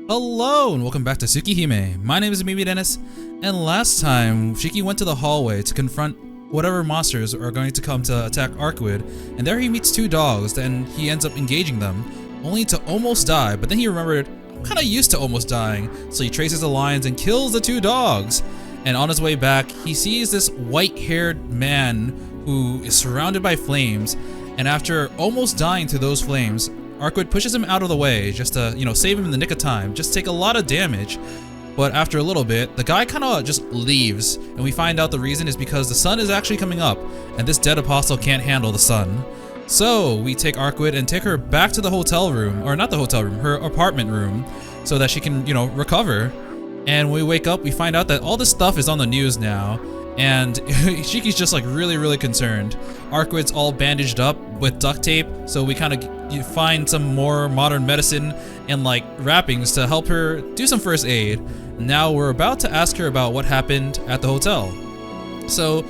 Hello and welcome back to Tsukihime. My name is Mimi Dennis, and last time Shiki went to the hallway to confront whatever monsters are going to come to attack Arkwood, and there he meets two dogs and he ends up engaging them, only to almost die, but then he remembered, I'm kinda used to almost dying, so he traces the lines and kills the two dogs. And on his way back, he sees this white-haired man who is surrounded by flames, and after almost dying to those flames, Arkwood pushes him out of the way just to, save him in the nick of time, just take a lot of damage. But after a little bit, the guy kinda just leaves, and we find out the reason is because the sun is actually coming up, and this dead apostle can't handle the sun. So we take Arkwood and take her back to the hotel room, or not the hotel room, her apartment room, so that she can, recover. And when we wake up, we find out that all this stuff is on the news now, and Shiki's just like really concerned. Arkwood's all bandaged up with duct tape, so we kind of find some more modern medicine and like wrappings to help her do some first aid. Now we're about to ask her about what happened at the hotel. So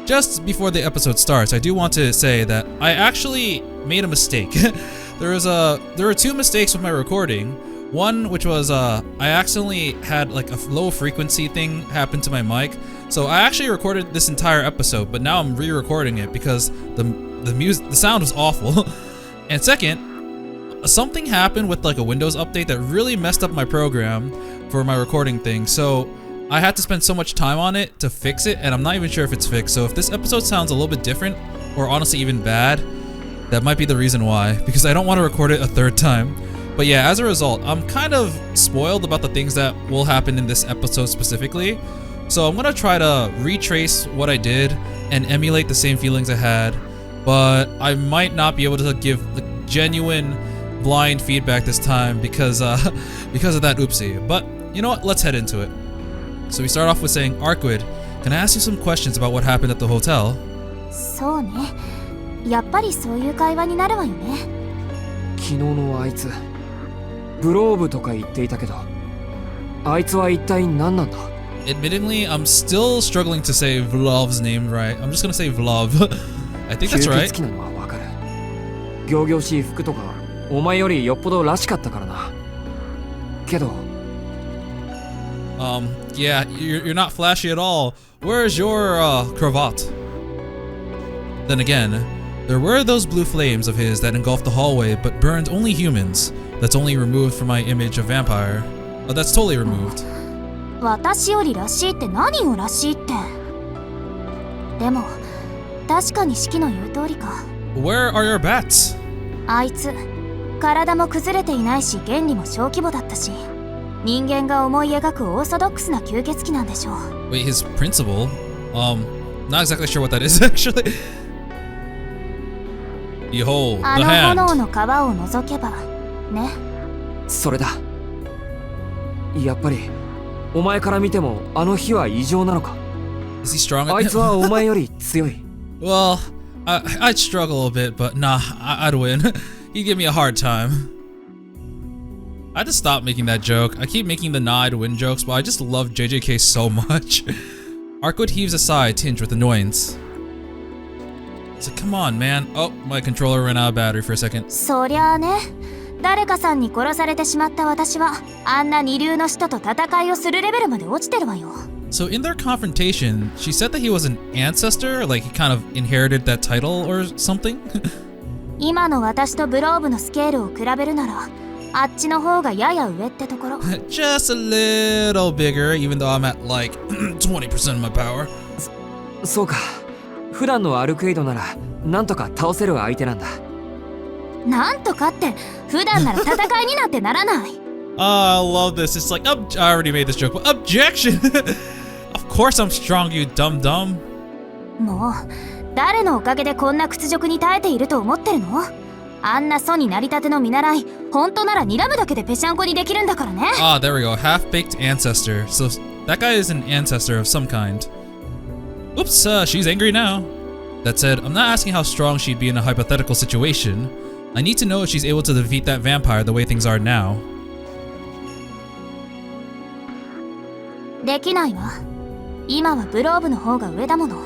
just before the episode starts, I do want to say that I actually made a mistake. There were two mistakes with my recording. One, which was I accidentally had like a low frequency thing happen to my mic. So I actually recorded this entire episode, but now I'm re-recording it because the sound was awful. And second, something happened with like a Windows update that really messed up my program for my recording thing. So I had to spend so much time on it to fix it, and I'm not even sure if it's fixed. So if this episode sounds a little bit different, or honestly even bad, that might be the reason why, because I don't want to record it a third time. But yeah, as a result, I'm kind of spoiled about the things that will happen in this episode specifically. So I'm gonna try to retrace what I did and emulate the same feelings I had, but I might not be able to give the genuine blind feedback this time because of that oopsie. But you know what? Let's head into it. So we start off with saying, Arkwood, can I ask you some questions about what happened at the hotel? そうね。やっぱりそういう会話になるわよね。昨日のあいつ、ブローブとか言っていたけど、あいつは一体何なんだ? Admittingly, I'm still struggling to say Vlov's name right. I'm just gonna say Vlov. I think that's right. 吸血鬼なのはわかる。仰々しい服とか、お前よりよっぽどらしかったからな。けど、yeah, you're not flashy at all. Where's your cravat? Then again, there were those blue flames of his that engulfed the hallway but burned only humans. That's only removed from my image of vampire. Oh, that's totally removed. 私よりらしいって何をらしいって。でも確かに四季の言う通りか。Where are your bats? あいつ体も崩れていないし原理も小規模だったし、人間が思い描くオーソドックスな吸血鬼なんでしょう。Wait, his principle? Not exactly sure what that is actually. Behold, the hand. あの炎の皮を除けばね。それだ。やっぱりお前から見てもあの火は異常なのか? Is he strong? あいつはお前より強い。Well, I'd struggle a bit, but nah, I'd win. He'd give me a hard time. I had to stop making that joke. I keep making the nah, I'd win jokes, but I just love JJK so much. Arkwood heaves a sigh tinged with annoyance. He's like, come on, man. Oh, my controller ran out of battery for a second. そりゃあね。誰かさんに殺されてしまった私はあんな二流の人と戦いをするレベルまで落ちてるわよ。So in their confrontation, she said that he was an ancestor, like he kind of inherited that title or something. 今の私とブローブのスケールを比べるならあっちの方がやや上ってところ。Just a little bigger, even though I'm at like 20% of my power. そうか。普段のアルクエイドならなんとか倒せる相手なんだ。なんとかって普段なら戦いになんてならない。I love this. It's like, I already made this joke, but objection! Of course I'm strong, you dumb dumb. もう誰のおかげでこんな屈辱に耐えていると思ってるの？あんな祖になりたての見習い、本当なら睨むだけでぺしゃんこにできるんだからね。Ah, there we go. Half-baked ancestor. So that guy is an ancestor of some kind. Oops, she's angry now. That said, I'm not asking how strong she'd be in a hypothetical situation. I need to know if she's able to defeat that vampire the way things are now. できないわ。今はブローブの方が上だもの。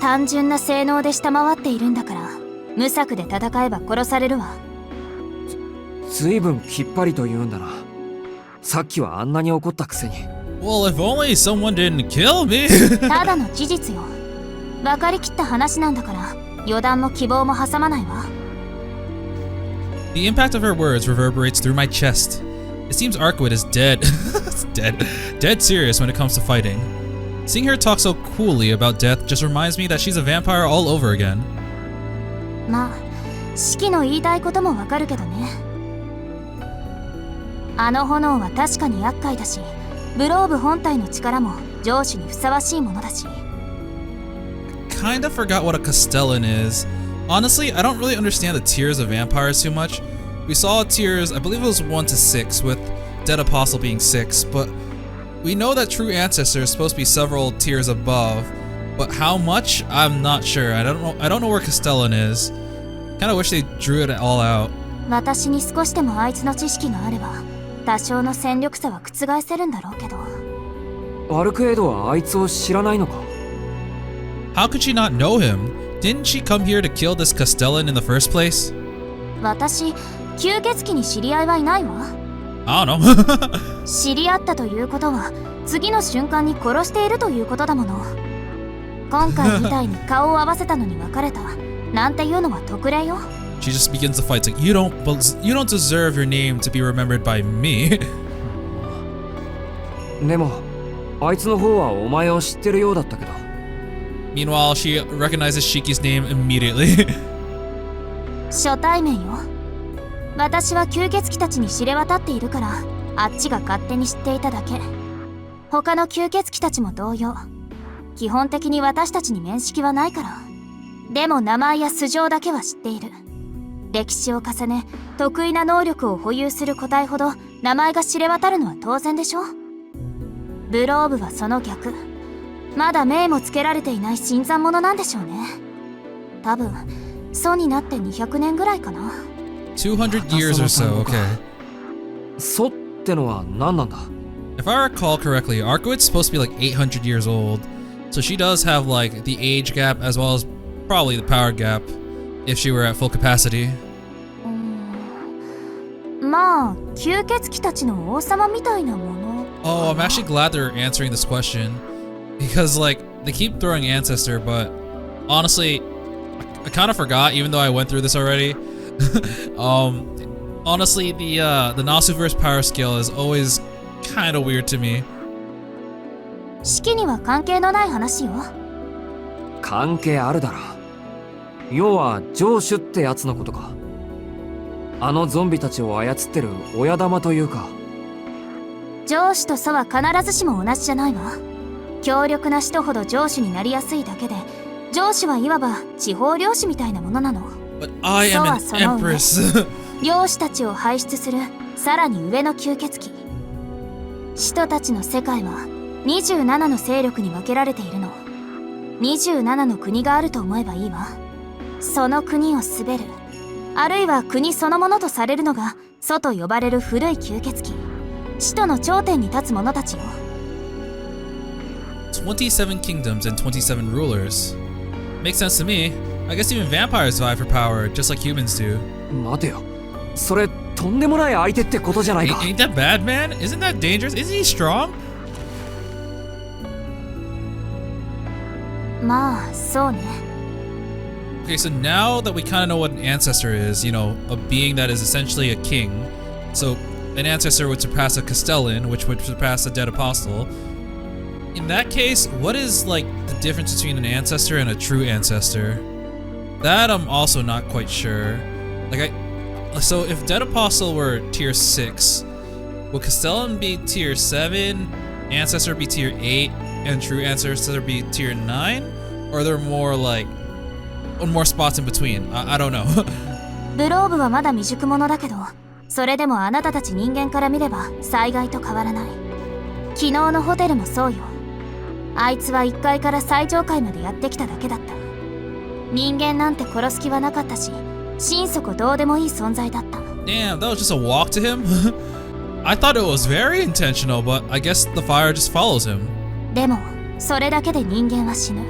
単純な性能で下回っているんだから、無策で戦えば殺されるわ。随分きっぱりと言うんだな。さっきはあんなに怒ったくせに。 Well, if only someone didn't kill me. ただの事実よ。分かりきった話なんだから予断も希望も挟まないわ。 The impact of her words reverberates through my chest. It seems Arkwood is dead. dead serious when it comes to fighting. Seeing her talk so coolly about death just reminds me that she's a vampire all over again. まあ四季の言いたいこともわかるけどね。あの炎は確かに厄介だし、ブローブ本体の力も上司にふさわしいものだし。 Kinda forgot what a Castellan is. Honestly, I don't really understand the tiers of vampires too much. We saw tiers, I believe it was 1 to 6, with Dead Apostle being 6, but we know that True Ancestor is supposed to be several tiers above, but how much? I'm not sure. I don't know where Castellan is. Kinda wish they drew it all out. 私に少しでもあいつの知識があれば、多少の戦力差は覆せるんだろうけど。アルクエイドはあいつを知らないのか？ How could she not know him? Didn't she come here to kill this Castellan in the first place? 私、吸血鬼に知り合いはいないわ。I don't know. 知り合ったということは、次の瞬間に殺しているということだもの。今回みたいに顔を合わせたのに別れた、なんていうのは特例よ。She just begins the fight like, you don't deserve your name to be remembered by me. でもあいつの方はお前を知ってるようだったけど。 Meanwhile, she recognizes Shiki's name immediately. 初対面よ。私は吸血鬼たちに知れ渡っているから、あっちが勝手に知っていただけ。他の吸血鬼たちも同様。基本的に私たちに面識はないから。でも名前や素性だけは知っている。歴史を重ね、得意な能力を保有する個体ほど名前が知れ渡るのは当然でしょ。ブローブはその逆。まだ名もつけられていない新参者なんでしょうね。多分、祖になって200年ぐらいかな。200 years or so, okay. 祖ってのは何なんだ？ If I recall correctly, Arkwood's supposed to be like 800 years old. So she does have like the age gap as well as probably the power gap if she were at full capacity. まあ、吸血鬼たちの王様みたいなもの。Oh, I'm actually glad they're answering this question. Because like, they keep throwing Ancestor, but honestly, I kind of forgot even though I went through this already. Honestly, the Nasuverse power scale is always kind of weird to me. 四季には関係のない話よ。関係あるだろ。要は城主ってやつのことか。あのゾンビたちを操ってる親玉というか。上司と祖は必ずしも同じじゃないわ。強力な人ほど上司になりやすいだけで、上司はいわば地方領主みたいなものなの。But I am an empress. 領主たちを輩出するさらに上の吸血鬼。使徒たちの世界は27の勢力に分けられているの。27の国があると思えばいいわ。その国を滑る、あるいは国そのものとされるのが祖と呼ばれる古い吸血鬼。使徒の頂点に立つ者たちよ。27 kingdoms and 27 rulers. Makes sense to me. I guess even vampires vie for power, just like humans do. 待てよ。それとんでもない相手ってことじゃないか。Ain't that bad, man? Isn't that dangerous? Isn't he strong? まあ、そうね。Okay, so now that we kind of know what an ancestor is, you know, a being that is essentially a king. So an ancestor would surpass a Castellan, which would surpass a dead apostle. In that case, what is like the difference between an ancestor and a true ancestor? That I'm also not quite sure. So if dead apostle were tier 6, would Castellan be tier 7, ancestor be tier 8, and true ancestor be tier 9? Or are there more like more spots in between? I don't know. ブローブはまだ未熟者だけど、それでもあなたたち人間から見れば災害と変わらない。昨日のホテルもそうよ。あいつは1階から最上階までやってきただけだった。人間なんて殺す気はなかったし、心底どうでもいい存在だった。Damn, that was just a walk to him? I thought it was very intentional, but I guess the fire just follows him. でも、それだけで人間は死ぬ。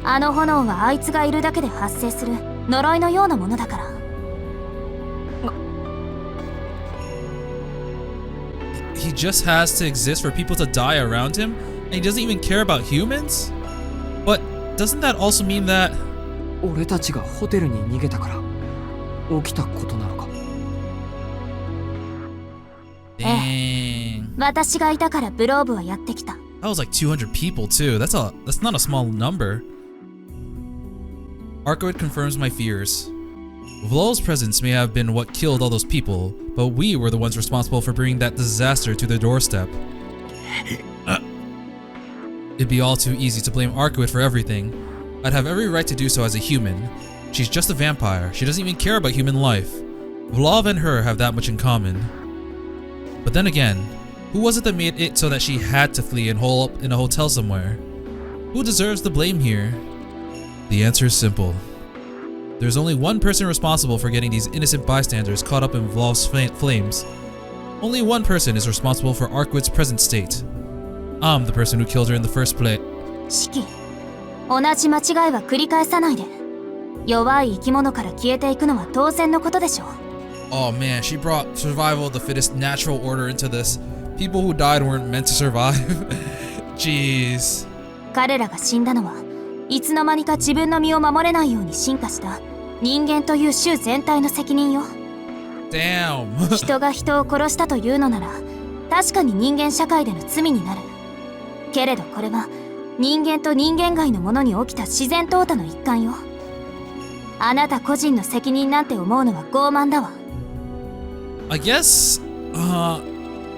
あの炎はあいつがいるだけで発生する呪いのようなものだから。he just has to exist for people to die around him, and he doesn't even care about humans? But doesn't that also mean that 俺たちがホテルに逃げたから起きたことなのか。Dang. 私がいたからブローブはやってきた。That was like 200 people too. That's not a small number. Arkoid confirms my fears. Vlal's presence may have been what killed all those people, but we were the ones responsible for bringing that disaster to their doorstep. It'd be all too easy to blame Arkoid for everything. I'd have every right to do so as a human. She's just a vampire. She doesn't even care about human life. Vlav and her have that much in common. But then again, who was it that made it so that she had to flee and hole up in a hotel somewhere? Who deserves the blame here? The answer is simple. There's only one person responsible for getting these innocent bystanders caught up in Vlav's flames. Only one person is responsible for Arkoid's present state. I'm the person who killed her in the first place. シキ、同じ間違いは繰り返さないで。弱い生き物から消えていくのは当然のことでしょう。Oh man, she brought survival of the fittest natural order into this. People who died weren't meant to survive. Jeez. 彼らが死んだのはいつの間にか自分の身を守れないように進化した人間という種全体の責任よ。Damn. 人が人を殺したというのなら確かに人間社会での罪になる。けれどこれは人間と人間外のものに起きた自然淘汰の一環よ。あなた個人の責任なんて思うのは傲慢だわ。I guess,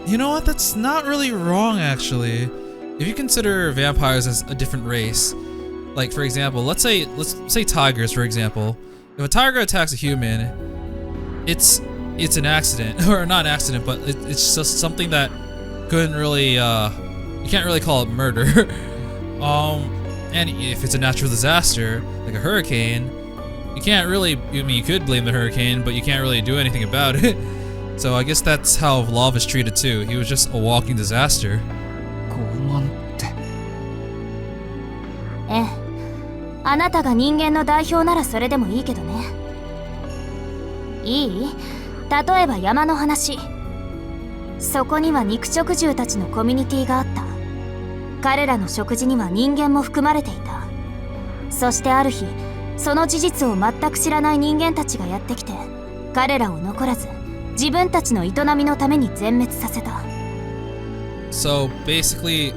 you know what? That's not really wrong, actually. If you consider vampires as a different race, like for example, let's say tigers, for example. If a tiger attacks a human, it's an accident, or not an accident, but it's just something that couldn't really, you can't really call it murder. And if it's a natural disaster, like a hurricane, you can't really, I mean, you could blame the hurricane, but you can't really do anything about it. So I guess that's how Vlav is treated too. He was just a walking disaster. 傲慢って。ええ、あなたが人間の代表ならそれでもいいけどね。いい？例えば山の話。そこには肉食獣たちのコミュニティがあった。彼らの食事には人間も含まれていた。そしてある日、その事実を全く知らない人間たちがやってきて、彼らを残らず自分たちの営みのために全滅させた。So basically,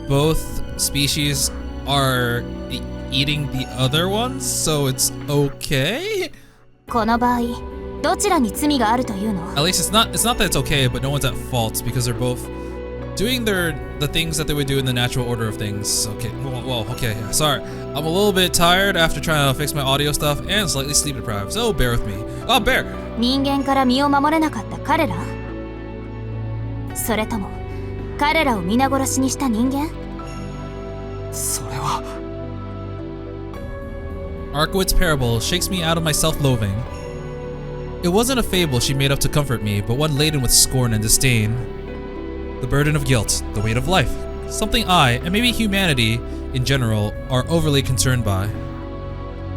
both species are eating the other ones, so it's okay? この場合、どちらに罪があるというの？ At least it's not that it's okay, but no one's at fault because they're both doing the things that they would do in the natural order of things. Okay, well, okay, sorry. I'm a little bit tired after trying to fix my audio stuff and slightly sleep deprived, so bear with me. Oh, bear! 人間から身を守れなかった彼ら？それとも彼らを皆殺しにした人間？それは。Arkoid's parable shakes me out of my self-loathing. It wasn't a fable she made up to comfort me, but one laden with scorn and disdain. The burden of guilt, the weight of life, something I, and maybe humanity in general, are overly concerned by.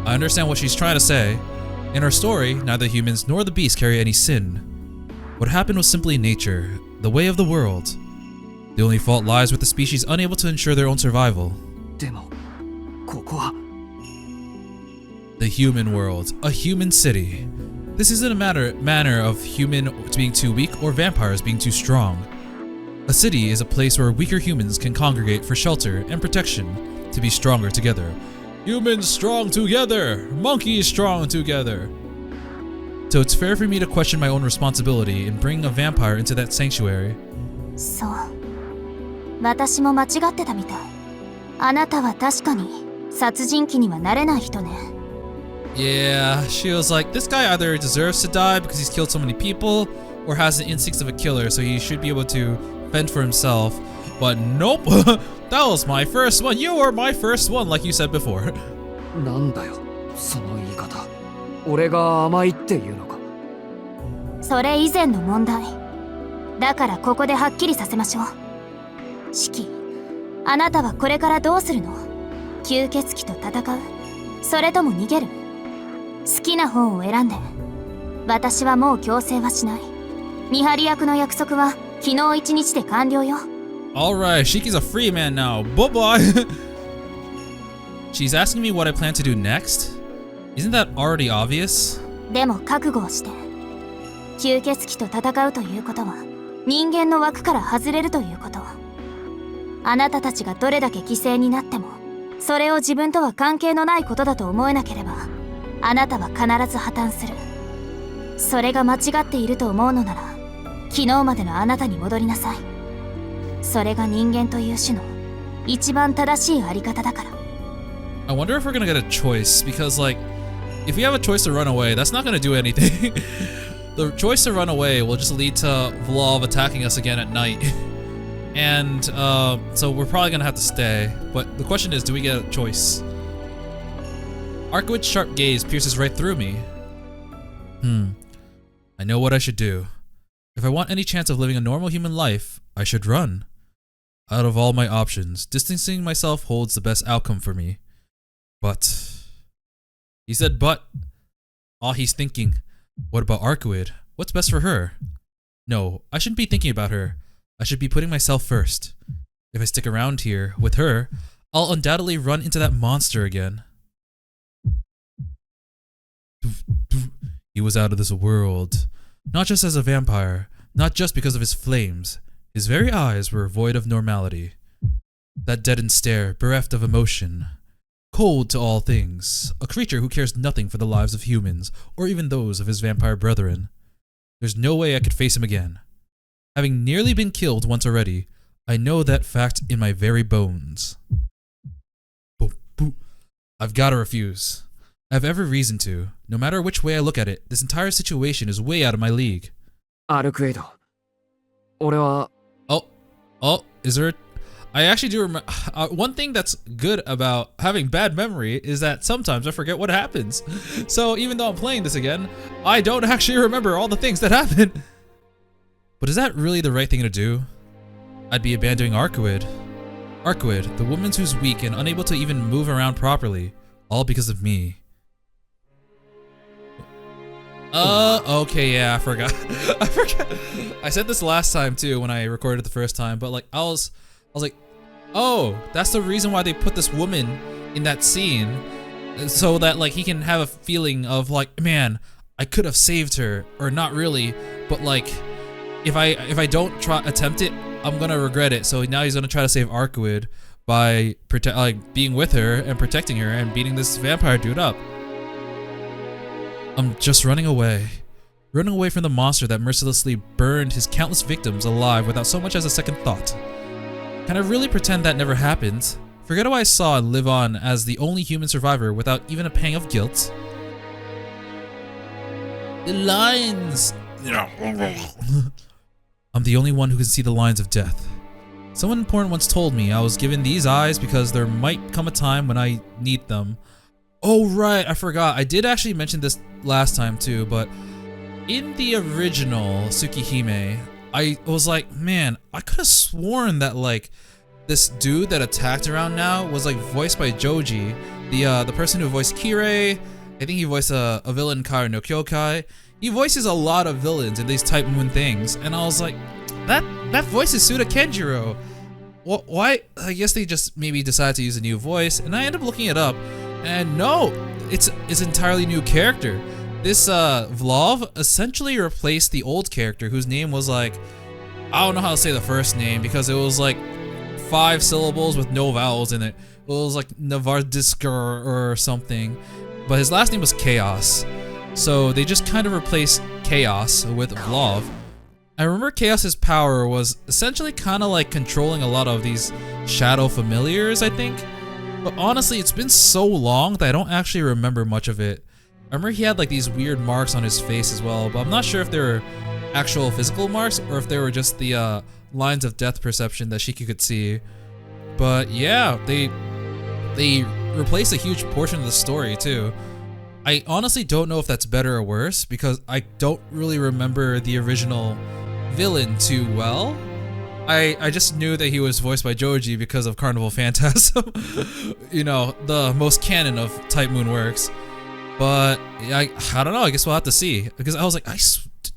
I understand what she's trying to say. In her story, neither humans nor the beasts carry any sin. What happened was simply nature, the way of the world. The only fault lies with the species unable to ensure their own survival. でも、ここは。The human world, a human city. This isn't a manner of human being too weak or vampires being too strong. A city is a place where weaker humans can congregate for shelter and protection, to be stronger together. Humans strong together! Monkeys strong together! So it's fair for me to question my own responsibility in bringing a vampire into that sanctuary. そう。私も間違ってたみたい。あなたは確かに殺人鬼にはなれない人ね。Yeah, she was like, this guy either deserves to die because he's killed so many people, or has the instincts of a killer, so he should be able to fend for himself. But nope, that was my first one. You were my first one, like you said before. なんだよ、その言い方。俺が甘いっていうのか。それ以前の問題。だからここではっきりさせましょう。シキ、あなたはこれからどうするの？吸血鬼と戦う？それとも逃げる？好きな方を選んで。私はもう強制はしない。見張り役の約束は昨日一日で完了よ。 Alright, Shiki's a free man now. Bye-bye. She's asking me what I plan to do next? Isn't that already obvious? でも覚悟をして。吸血鬼と戦うということは人間の枠から外れるということ。あなたたちがどれだけ犠牲になってもそれを自分とは関係のないことだと思えなければあなたは必ず破綻する。それが間違っていると思うのなら昨日までのあなたに戻りなさい。それが人間という種の一番正しいあり方だから。 I wonder if we're gonna get a choice, because like, if we have a choice to run away, that's not gonna do anything. The choice to run away will just lead to Vlov attacking us again at night. And so we're probably gonna have to stay, but the question is, do we get a choice? Arkwood's sharp gaze pierces right through me. I know what I should do. If I want any chance of living a normal human life, I should run. Out of all my options, distancing myself holds the best outcome for me. But... He said but. He's thinking, what about Arkwood? What's best for her? No, I shouldn't be thinking about her. I should be putting myself first. If I stick around here, with her, I'll undoubtedly run into that monster again. He was out of this world. Not just as a vampire, not just because of his flames. His very eyes were void of normality. That deadened stare, bereft of emotion. Cold to all things. A creature who cares nothing for the lives of humans, or even those of his vampire brethren. There's no way I could face him again. Having nearly been killed once already, I know that fact in my very bones. I've gotta refuse. I have every reason to. No matter which way I look at it, this entire situation is way out of my league. アルクエイド。俺は。Oh, is there... I actually do remember... one thing that's good about having bad memory is that sometimes I forget what happens. So even though I'm playing this again, I don't actually remember all the things that happen. But is that really the right thing to do? I'd be abandoning Arkwood. Arkwood, the woman who's weak and unable to even move around properly, all because of me. Okay, yeah, I forgot. I forgot. I said this last time too when I recorded it the first time, but like I was like, oh, that's the reason why they put this woman in that scene, so that like he can have a feeling of like, man, I could have saved her, or not really, but like, if I don't attempt it, I'm gonna regret it. So now he's gonna try to save Arkwood by being with her and protecting her and beating this vampire dude up. I'm just running away from the monster that mercilessly burned his countless victims alive without so much as a second thought. Can I really pretend that never happened? Forget what I saw and live on as the only human survivor without even a pang of guilt? The lines! I'm the only one who can see the lines of death. Someone important once told me I was given these eyes because there might come a time when I need them. Oh right, I forgot. I did actually mention this last time too, but in the original Tsukihime, I was like, man, I could have sworn that like this dude that attacked around now was like voiced by Joji, the person who voiced Kirei. I think he voiced a villain in Karu no Kyokai. He voices a lot of villains in these Type Moon things, and I was like, that voice is Suda Kenjiro. Why? I guess they just maybe decided to use a new voice, and I ended up looking it up, and no, it's entirely new character. This Vlov essentially replaced the old character whose name was like, I don't know how to say the first name because it was like 5 syllables with no vowels in it. It was like Navardisker or something, but his last name was Chaos. So they just kind of replaced Chaos with Vlov. I remember Chaos's power was essentially kind of like controlling a lot of these shadow familiars, I think. But honestly, it's been so long that I don't actually remember much of it. I remember he had like these weird marks on his face as well, but I'm not sure if they were actual physical marks or if they were just the lines of death perception that Shiki could see. But yeah, they replaced a huge portion of the story too. I honestly don't know if that's better or worse because I don't really remember the original villain too well. I just knew that he was voiced by Joji because of Carnival Phantasm. You know, the most canon of Type Moon works. But I don't know, I guess we'll have to see. Because I was like,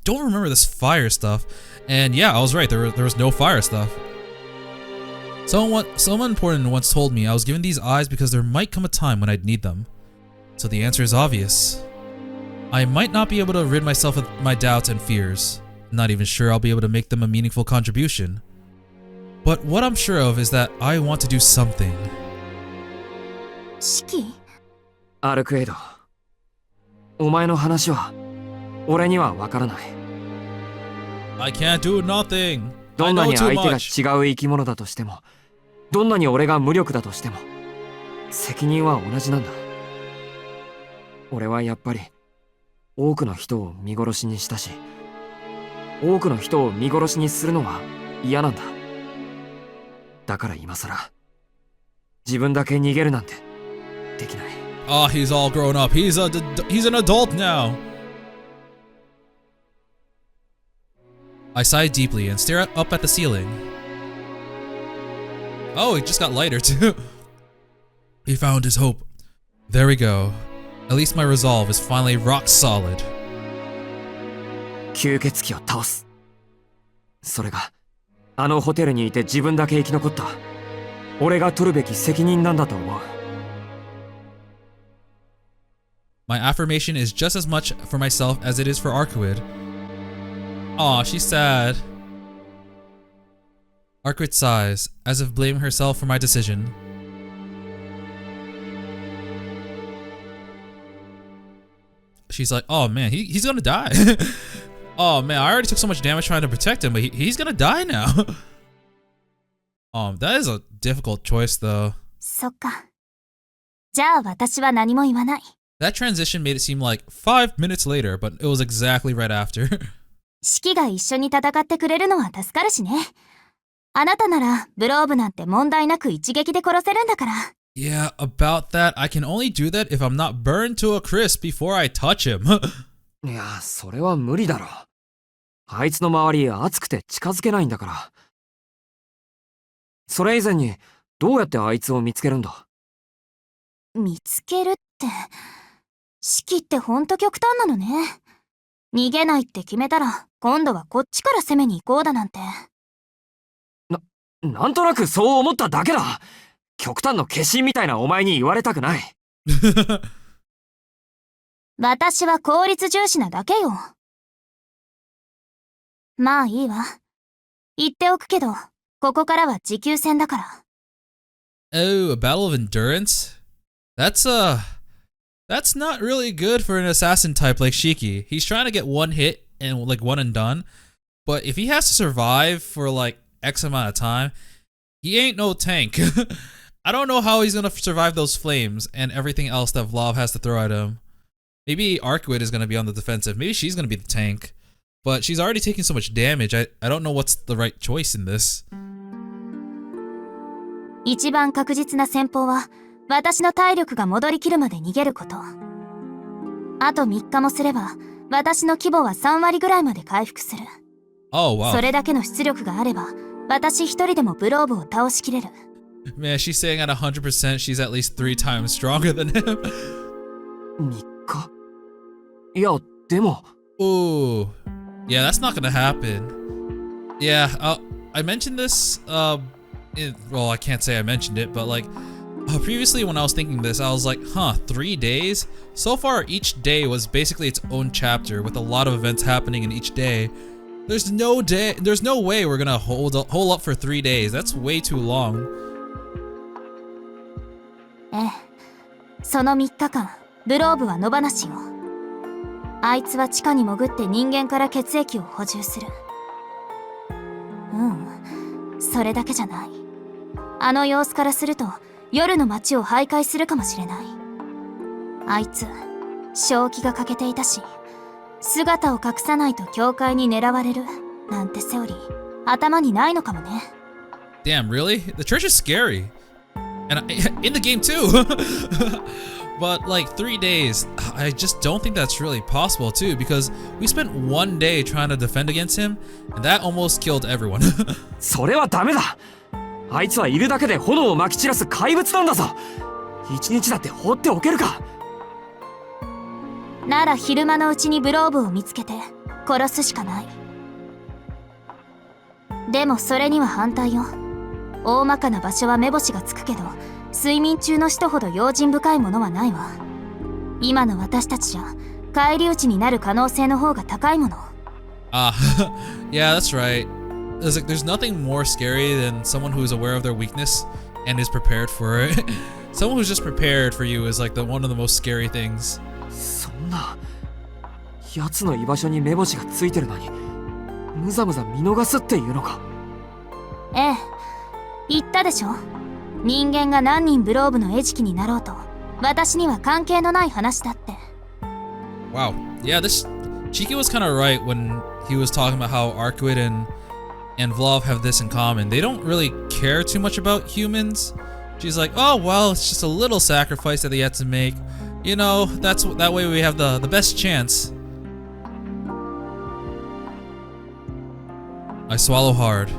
don't remember this fire stuff. And yeah, I was right. There was no fire stuff. Someone important once told me I was given these eyes because there might come a time when I'd need them. So the answer is obvious. I might not be able to rid myself of my doubts and fears. I'm not even sure I'll be able to make them a meaningful contribution. But what I'm sure of is that I want to do something. Shiki? アルクエイド、お前の話は俺にはわからない。 I can't do nothing. どんな I know に too 相手が much. 違う生き物だとしても、どんなに俺が無力だとしても、責任は同じなんだ。俺はやっぱり多くの人を見殺しにしたし、多くの人を見殺しにするのは嫌なんだ。だから今さら自分だけ逃げるなんてできない。 Oh, he's all grown up. He's an adult now. I sigh deeply and stare up at the ceiling. Oh, it just got lighter too. He found his hope. There we go. At least my resolve is finally rock solid. 吸血鬼を倒す。それがあのホテルにいて自分だけ生き残った俺が取るべき責任なんだと思う。 My affirmation is just as much for myself as it is for Arcuid. Aw, she's sad. Arcuid sighs, as if blaming herself for my decision. She's like, oh man, he's gonna die. Oh man, I already took so much damage trying to protect him, but he's gonna die now. That is a difficult choice though. そっか。じゃあ私は何も言わない。 That transition made it seem like 5 minutes later, but it was exactly right after. シキが一緒に戦ってくれるのは助かるしね。あなたならブローブなんて問題なく一撃で殺せるんだから。 Yeah, about that, I can only do that if I'm not burned to a crisp before I touch him. いや、それは無理だろ。あいつの周り熱くて近づけないんだから。それ以前にどうやってあいつを見つけるんだ？見つけるって。シキってほんと極端なのね。逃げないって決めたら今度はこっちから攻めに行こうだなんて。なんとなくそう思っただけだ。極端の化身みたいなお前に言われたくない。私は効率重視なだけよ。まあいいわ。言っておくけど、ここからは持久戦だから。Oh, a battle of endurance? That's not really good for an assassin type like Shiki. He's trying to get one hit and like one and done. But if he has to survive for like X amount of time, he ain't no tank. I don't know how he's gonna survive those flames and everything else that Vlav has to throw at him. Maybe Arcuid is gonna be on the defensive. Maybe she's gonna be the tank. But she's already taking so much damage. I don't know what's the right choice in this. 一番確実な戦法は、私の体力が戻りきるまで逃げること。あと3日もすれば、私の規模は3割ぐらいまで回復する。Oh, wow. それだけの出力があれば、私一人でもブローブを倒しきれる。Man, she's saying at 100% she's at least 3 times stronger than him. 3日？いや、でも。 Ooh. Yeah, that's not gonna happen. Yeah, I mentioned this, well, I can't say I mentioned it, but like, previously when I was thinking this, I was like, huh, 3 days? So far, each day was basically its own chapter with a lot of events happening in each day. There's no way we're gonna hold up for 3 days. That's way too long. ええ、その3日間、ブローブは野放しよ。あいつは地下に潜って人間から血液を補充する。それだけじゃない。あの様子からすると、夜の街を徘徊するかもしれない。あいつ、正気が欠けていたし、姿を隠さないと教会に狙われる、なんてセオリー、頭にないのかもね。Damn, really? The church is scary. And in the game too. But like 3 days, I just don't think that's really possible too, because we spent 1 day trying to defend against him, and that almost killed everyone. それはダメだ。あいつはいるだけで炎をまき散らす怪物なんだぞ。一日だって放っておけるか。なら昼間のうちにブローブを見つけて、殺すしかない。でもそれには反対よ。大まかな場所は目星がつくけど、睡眠中の人ほど用心深いものはないわ。今の私たちじゃ返り討ちになる可能性の方が高いもの。Yeah, that's right. There's nothing more scary than someone who's aware of their weakness and is prepared for it. Someone who's just prepared for you is like one of the most scary things. そんな奴の居場所に目星がついてるのにむざむざ見逃すっていうのか。ええ、言ったでしょ。人間が何人ブローブの餌食になろうと私には関係のない話だって。 Wow. Yeah, this Shiki was kind of right when he was talking about how Arcuit and Vlov have this in common. They don't really care too much about humans. She's like, oh well, it's just a little sacrifice that they had to make. You know, that way we have the best chance. I swallow hard.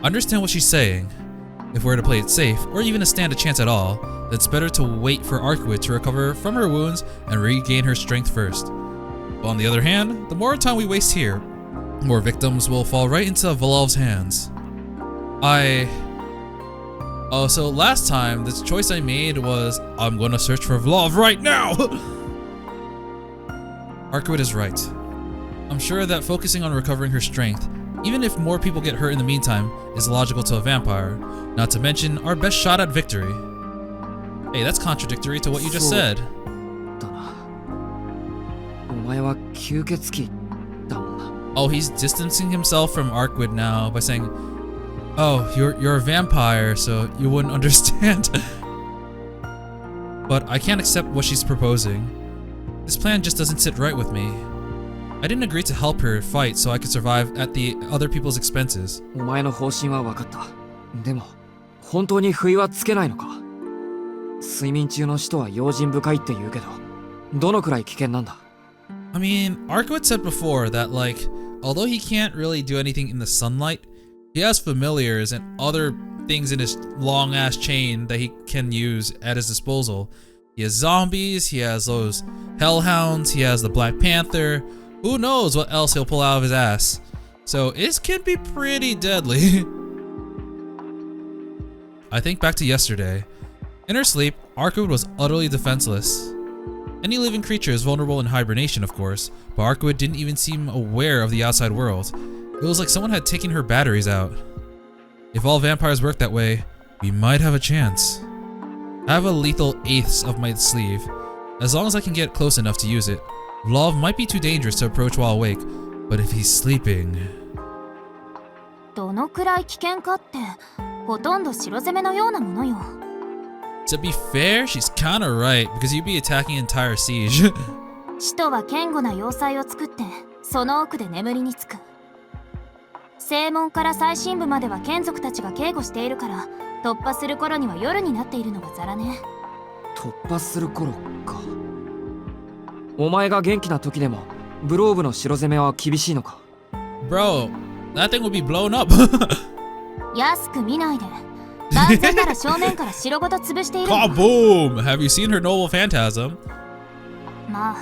I understand what she's saying. If we're to play it safe, or even to stand a chance at all, then it's better to wait for Arcuit to recover from her wounds and regain her strength first. But on the other hand, the more time we waste here, more victims will fall right into Vlov's hands. Oh, so last time, the choice I made was, I'm gonna search for Vlov right now! Arcuit is right. I'm sure that focusing on recovering her strength, even if more people get hurt in the meantime, is logical to a vampire, not to mention our best shot at victory. Hey, that's contradictory to what you just said. だな。お前は吸血鬼だもんな。 Oh, he's distancing himself from Arcuit now by saying, oh, you're a vampire, so you wouldn't understand. But I can't accept what she's proposing. This plan just doesn't sit right with me. I didn't agree to help her fight so I could survive at the other people's expenses. お前の方針は分かった。でも本当に不意はつけないのか。睡眠中の人は用心深いって言うけど、どのくらい危険なんだ。 I mean, Arcuit said before that although he can't really do anything in the sunlight, he has familiars and other things in his long ass chain that he can use at his disposal. He has zombies, he has those hellhounds, he has the Black Panther. Who knows what else he'll pull out of his ass. So it can be pretty deadly. I think back to yesterday. In her sleep, Arcuit was utterly defenseless. Any living creature is vulnerable in hibernation, of course, but Arcuit didn't even seem aware of the outside world. It was like someone had taken her batteries out. If all vampires work that way, we might have a chance. I have a lethal eighth of my sleeve. As long as I can get close enough to use it, Vlov might be too dangerous to approach while awake, but if he's sleeping... どのくらい危険かってほとんど城攻めのようなものよ。 To be fair, she's kinda right, because you'd be attacking an entire siege. 使徒は堅固な要塞を作ってその奥で眠りにつく。正門から最深部までは眷属たちが警護しているから突破する頃には夜になっているのがザラね。突破する頃か。お前が元気な時でもブローブの城攻めは厳しいのか。 Bro, that thing will be blown up. 安く見ないで。万全なら正面から城ごと潰している。Kaboom! Have you seen her noble phantasm? まあ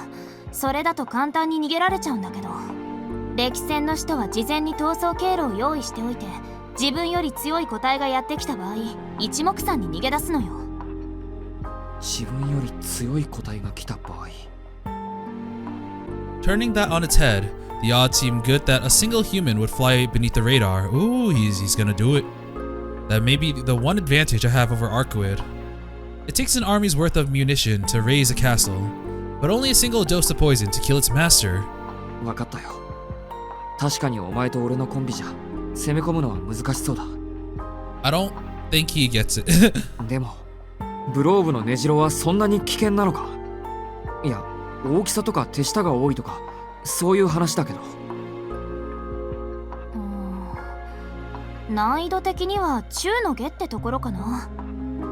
それだと簡単に逃げられちゃうんだけど、歴戦の人は事前に逃走経路を用意しておいて、自分より強い個体がやってきた場合一目散に逃げ出すのよ。自分より強い個体が来た場合。 Turning that on its head, the odds seem good that a single human would fly beneath the radar. Ooh, he's gonna do it. That may be the one advantage I have over Arcuit. It takes an army's worth of munition to raise a castle, but only a single dose of poison to kill its master. 分かったよ。確かにお前と俺のコンビじゃ攻め込むのは難しそうだ。 I don't think he gets it. でもブローブの根城はそんなに危険なのか。いや、大きさとか手下が多いとかそういう話だけど。難易度的には中の下ってところかな。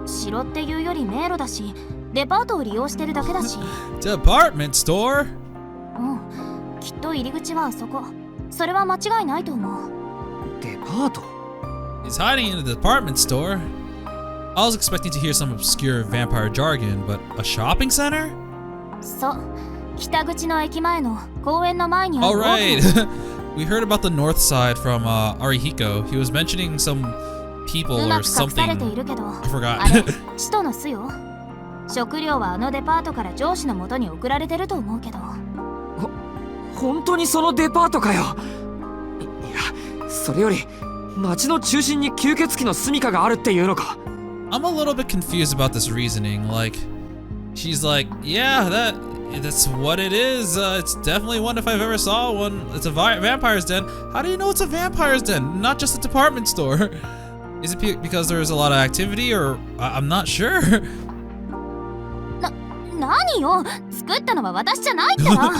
城っていうより迷路だし、デパートを利用してるだけだし。Department store? うん、きっと入り口はあそこ。それは間違いないと思う。デパート? He's hiding in a department store. I was expecting to hear some obscure vampire jargon, but a shopping center? そう、北口の駅前の公園の前にあ All る right. We heard about the north side from Arihiko. He was mentioning some people うま or く隠されて something. いるけど I あ forgot. れ使徒の巣よ。食料はあのデパートから上司の元に送られてると思うけど。本当にそのデパートかよ。いや、それより街の中心に吸血鬼の住処があるっていうのか。I'm a little bit confused about this reasoning. Like, she's like, yeah, that's what it is. It's definitely one if I've ever saw one. It's a vampire's den. How do you know it's a vampire's den? Not just a department store. Is it because there's a lot of activity, or I'm not sure. 何よ、作ったのは私じゃないから。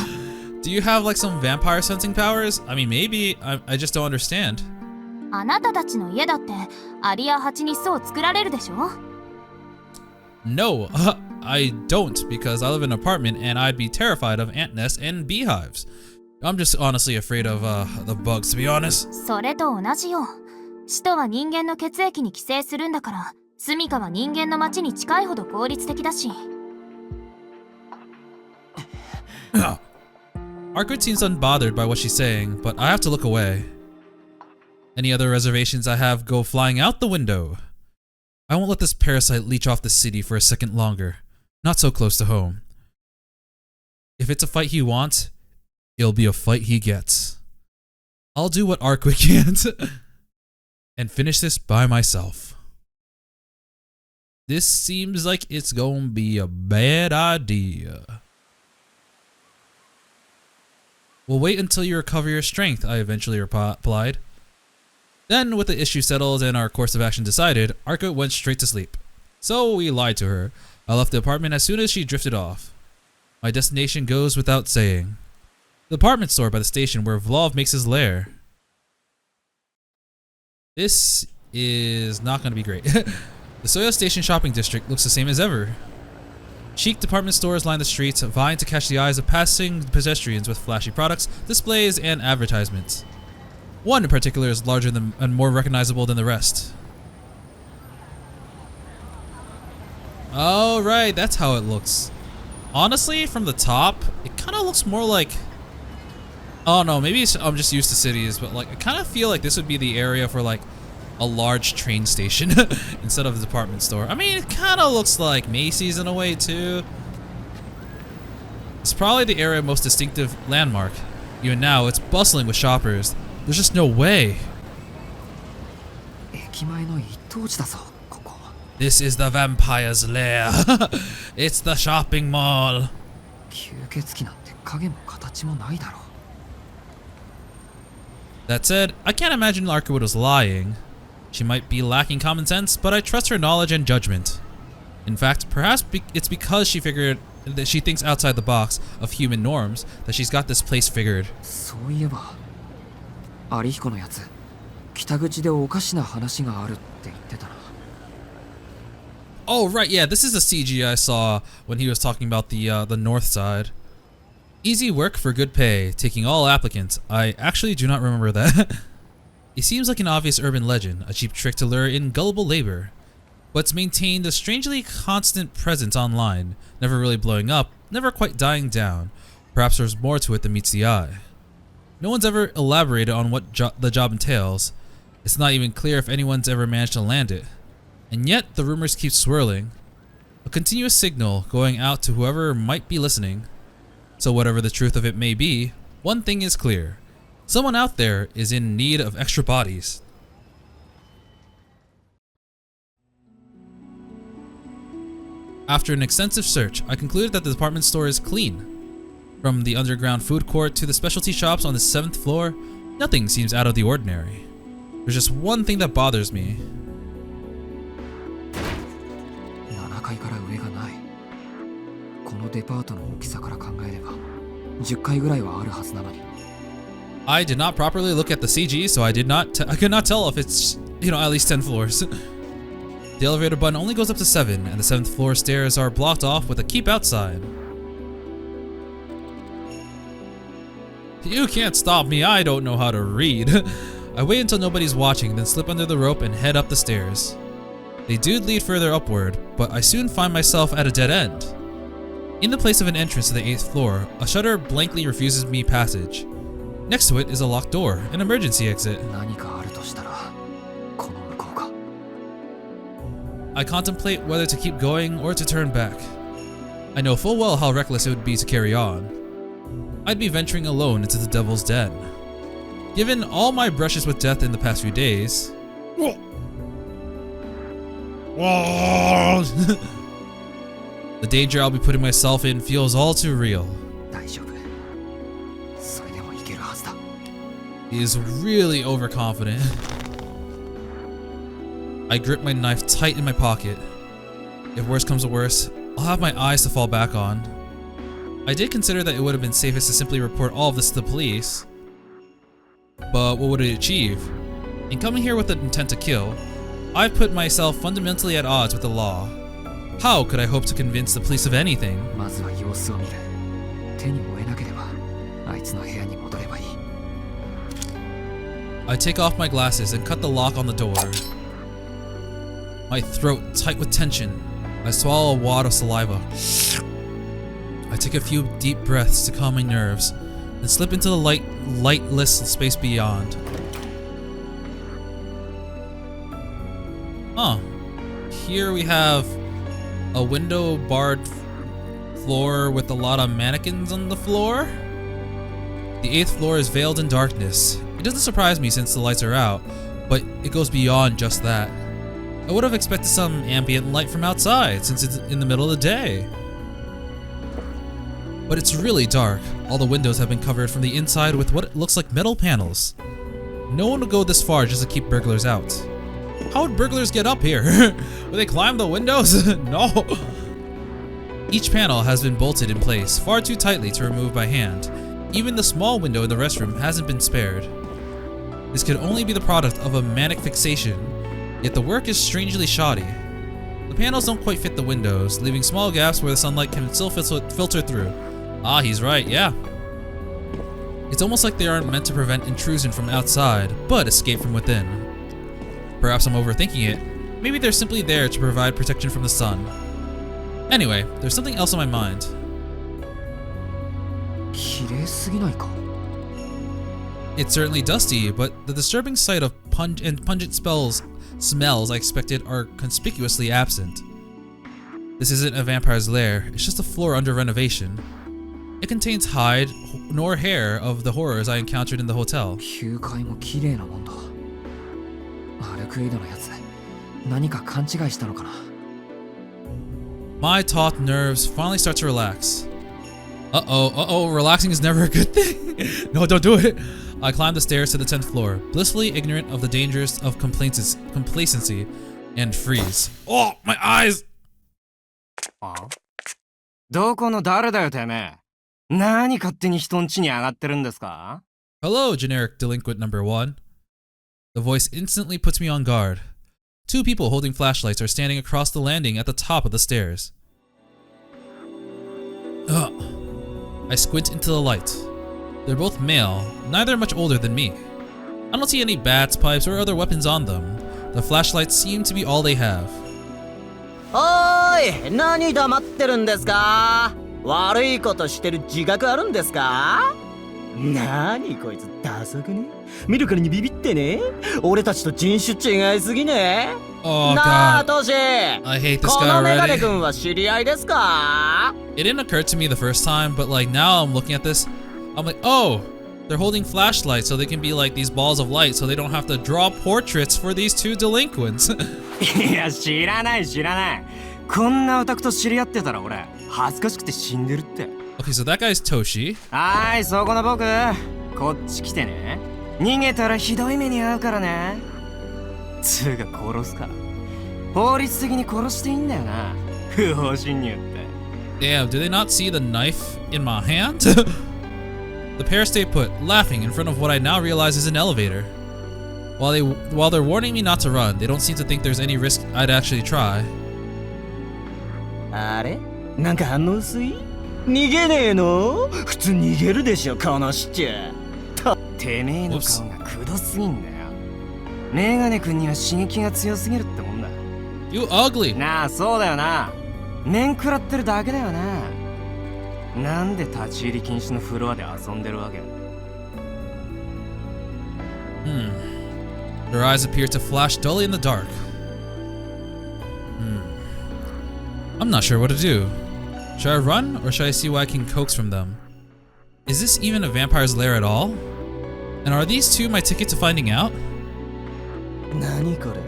Do you have like some vampire sensing powers? I mean, maybe. I just don't understand. あなたたちの家だってアリやハチに巣を作られるでしょ。 No, I don't, because I live in an apartment and I'd be terrified of ant nests and beehives. I'm just honestly afraid of the bugs, to be honest. それと同じよ。使徒は人間の血液に寄生するんだから、住処は人間の町に近いほど効率的だし。Arkwood seems unbothered by what she's saying, but I have to look away. Any other reservations I have go flying out the window. I won't let this parasite leech off the city for a second longer. Not so close to home. If it's a fight he wants, it'll be a fight he gets. I'll do what Arkwood can't and finish this by myself. This seems like it's gonna be a bad idea. We'll wait until you recover your strength, I eventually replied. Then, with the issue settled and our course of action decided, Arkwood went straight to sleep. So we lied to her. I left the apartment as soon as she drifted off. My destination goes without saying. The department store by the station where Vlov makes his lair. This is not going to be great. The Soyo Station shopping district looks the same as ever. Chic department stores line the streets, vying to catch the eyes of passing pedestrians with flashy products, displays, and advertisements. One in particular is larger than and more recognizable than the rest. Oh, right, that's how it looks. Honestly, from the top, it kind of looks more like... Oh no, maybe I'm just used to cities, but like I kind of feel like this would be the area for like a large train station instead of a department store. I mean, it kind of looks like Macy's in a way too. It's probably the area's most distinctive landmark. Even now, it's bustling with shoppers. There's just no way. This is the vampire's lair. It's the shopping mall. That said, I can't imagine Arkwood was lying. She might be lacking common sense, but I trust her knowledge and judgment. In fact, perhaps it's because she figured that she thinks outside the box of human norms that she's got this place figured. Oh right, yeah, this is a CG I saw when he was talking about the north side. Easy work for good pay, taking all applicants. I actually do not remember that. It seems like an obvious urban legend, a cheap trick to lure in gullible labor. But it's maintained a strangely constant presence online, never really blowing up, never quite dying down. Perhaps there's more to it than meets the eye. No one's ever elaborated on what the job entails. It's not even clear if anyone's ever managed to land it. And yet, the rumors keep swirling. A continuous signal going out to whoever might be listening. So whatever the truth of it may be, one thing is clear. Someone out there is in need of extra bodies. After an extensive search, I concluded that the department store is clean. From the underground food court to the specialty shops on the 7th floor, nothing seems out of the ordinary. There's just one thing that bothers me. I did not properly look at the CG, so I could not tell if it's, at least 10 floors. The elevator button only goes up to 7, and the 7th floor stairs are blocked off with a keep out sign. You can't stop me, I don't know how to read. I wait until nobody's watching, then slip under the rope and head up the stairs. They do lead further upward, but I soon find myself at a dead end. In the place of an entrance to the 8th floor, a shutter blankly refuses me passage. Next to it is a locked door, an emergency exit. 何かあるとしたらこの向こうか。 I contemplate whether to keep going or to turn back. I know full well how reckless it would be to carry on. I'd be venturing alone into the devil's den. Given all my brushes with death in the past few days... The danger I'll be putting myself in feels all too real. 大丈夫。それでもいけるはずだ。 He is really overconfident. I grip my knife tight in my pocket. If worse comes to worse, I'll have my eyes to fall back on. I did consider that it would have been safest to simply report all of this to the police. But what would it achieve? In coming here with the intent to kill, I've put myself fundamentally at odds with the law. How could I hope to convince the police of anything? まずは様子を見る。手に負えなければ、あいつの部屋に戻ればいい。I take off my glasses and cut the lock on the door. My throat tight with tension. I swallow a wad of saliva. I take a few deep breaths to calm my nerves, and slip into the lightless space beyond. Huh. Here we have a window barred floor with a lot of mannequins on the floor. The 8th floor is veiled in darkness. It doesn't surprise me since the lights are out, but it goes beyond just that. I would have expected some ambient light from outside since it's in the middle of the day. But it's really dark. All the windows have been covered from the inside with what looks like metal panels. No one would go this far just to keep burglars out. How would burglars get up here? Would they climb the windows? No. Each panel has been bolted in place far too tightly to remove by hand. Even the small window in the restroom hasn't been spared. This could only be the product of a manic fixation, yet the work is strangely shoddy. The panels don't quite fit the windows, leaving small gaps where the sunlight can still filter through. Ah, he's right, yeah. It's almost like they aren't meant to prevent intrusion from outside, but escape from within. Perhaps I'm overthinking it. Maybe they're simply there to provide protection from the sun. Anyway, there's something else on my mind. 綺麗すぎないか。 It's certainly dusty, but the disturbing sight of pungent smells I expected are conspicuously absent. This isn't a vampire's lair, it's just a floor under renovation. It contains hide nor hair of the horrors I encountered in the hotel. 9階も綺麗なもんだ。歩く井戸のやつ、何か勘違いしたのかな。 My taut nerves finally start to relax. Uh-oh, relaxing is never a good thing. No, don't do it. I climb the stairs to the 10th floor, blissfully ignorant of the dangers of complacency, and freeze. Oh, my eyes! どこの誰だよてめえ。何勝手に人ん家に上がってるんですか？ Hello, generic delinquent number 1. The voice instantly puts me on guard. Two people holding flashlights are standing across the landing at the top of the stairs. I squint into the light. They're both male, neither much older than me. I don't see any bats, pipes, or other weapons on them. The flashlights seem to be all they have. おーい、何黙ってるんですか？悪いことしてる自覚あるんですか？何こいつダサくね？見るからにビビってね？俺たちと人種違いすぎね？ Oh なあ god, トシ、 I hate this こ guy のメガネ already. 君は知り合いですか？ It didn't occur to me the first time, but like now I'm looking at this, I'm like, oh, they're holding flashlights so they can be like these balls of light so they don't have to draw portraits for these two delinquents. いや知らない知らない。こんなオタクと知り合ってたら俺恥ずかしくて死んでるって。 Okay, so that guy's Toshi. はーい、そこの僕、こっち来てね。逃げたらひどい目に遭うからね。つうか殺すから。法律的に殺していいんだよな。不法侵入って。 Damn, do they not see the knife in my hand? The pair stay put, laughing in front of what I now realize is an elevator. While they're warning me not to run, they don't seem to think there's any risk I'd actually try. あれ？なんか反応薄い？逃げねえの？普通逃げるでしょ、このシチュ。てめえの顔がくどすぎんだよ。メガネ君には刺激が強すぎるってもんだ。 You ugly! なあ、そうだよな。面食らってるだけだよな。なんで立ち入り禁止のフロアで遊んでるわけ？ Their eyes appear to flash dully in the dark. I'm not sure what to do. Should I run, or should I see what I can coax from them? Is this even a vampire's lair at all? And are these two my ticket to finding out? 何これ？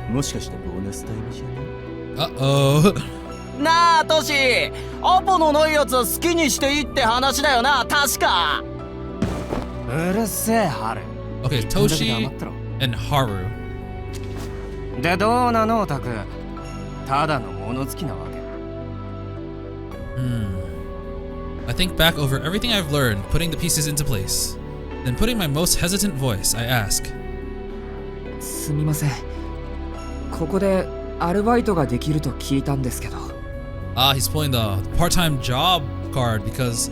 もしかしてボーナスタイムじゃね？ Uh-oh. なあトシ、アポのないやつは好きにしていいって話だよな、確か。うるせえハル。 Okay, Toshi and Haru. でどうなのオタク？ただの物好きなわけ。I think back over everything I've learned, putting the pieces into place. Then putting my most hesitant voice, I ask. すみません。ここでアルバイトができると聞いたんですけど。He's pulling the part-time job card because,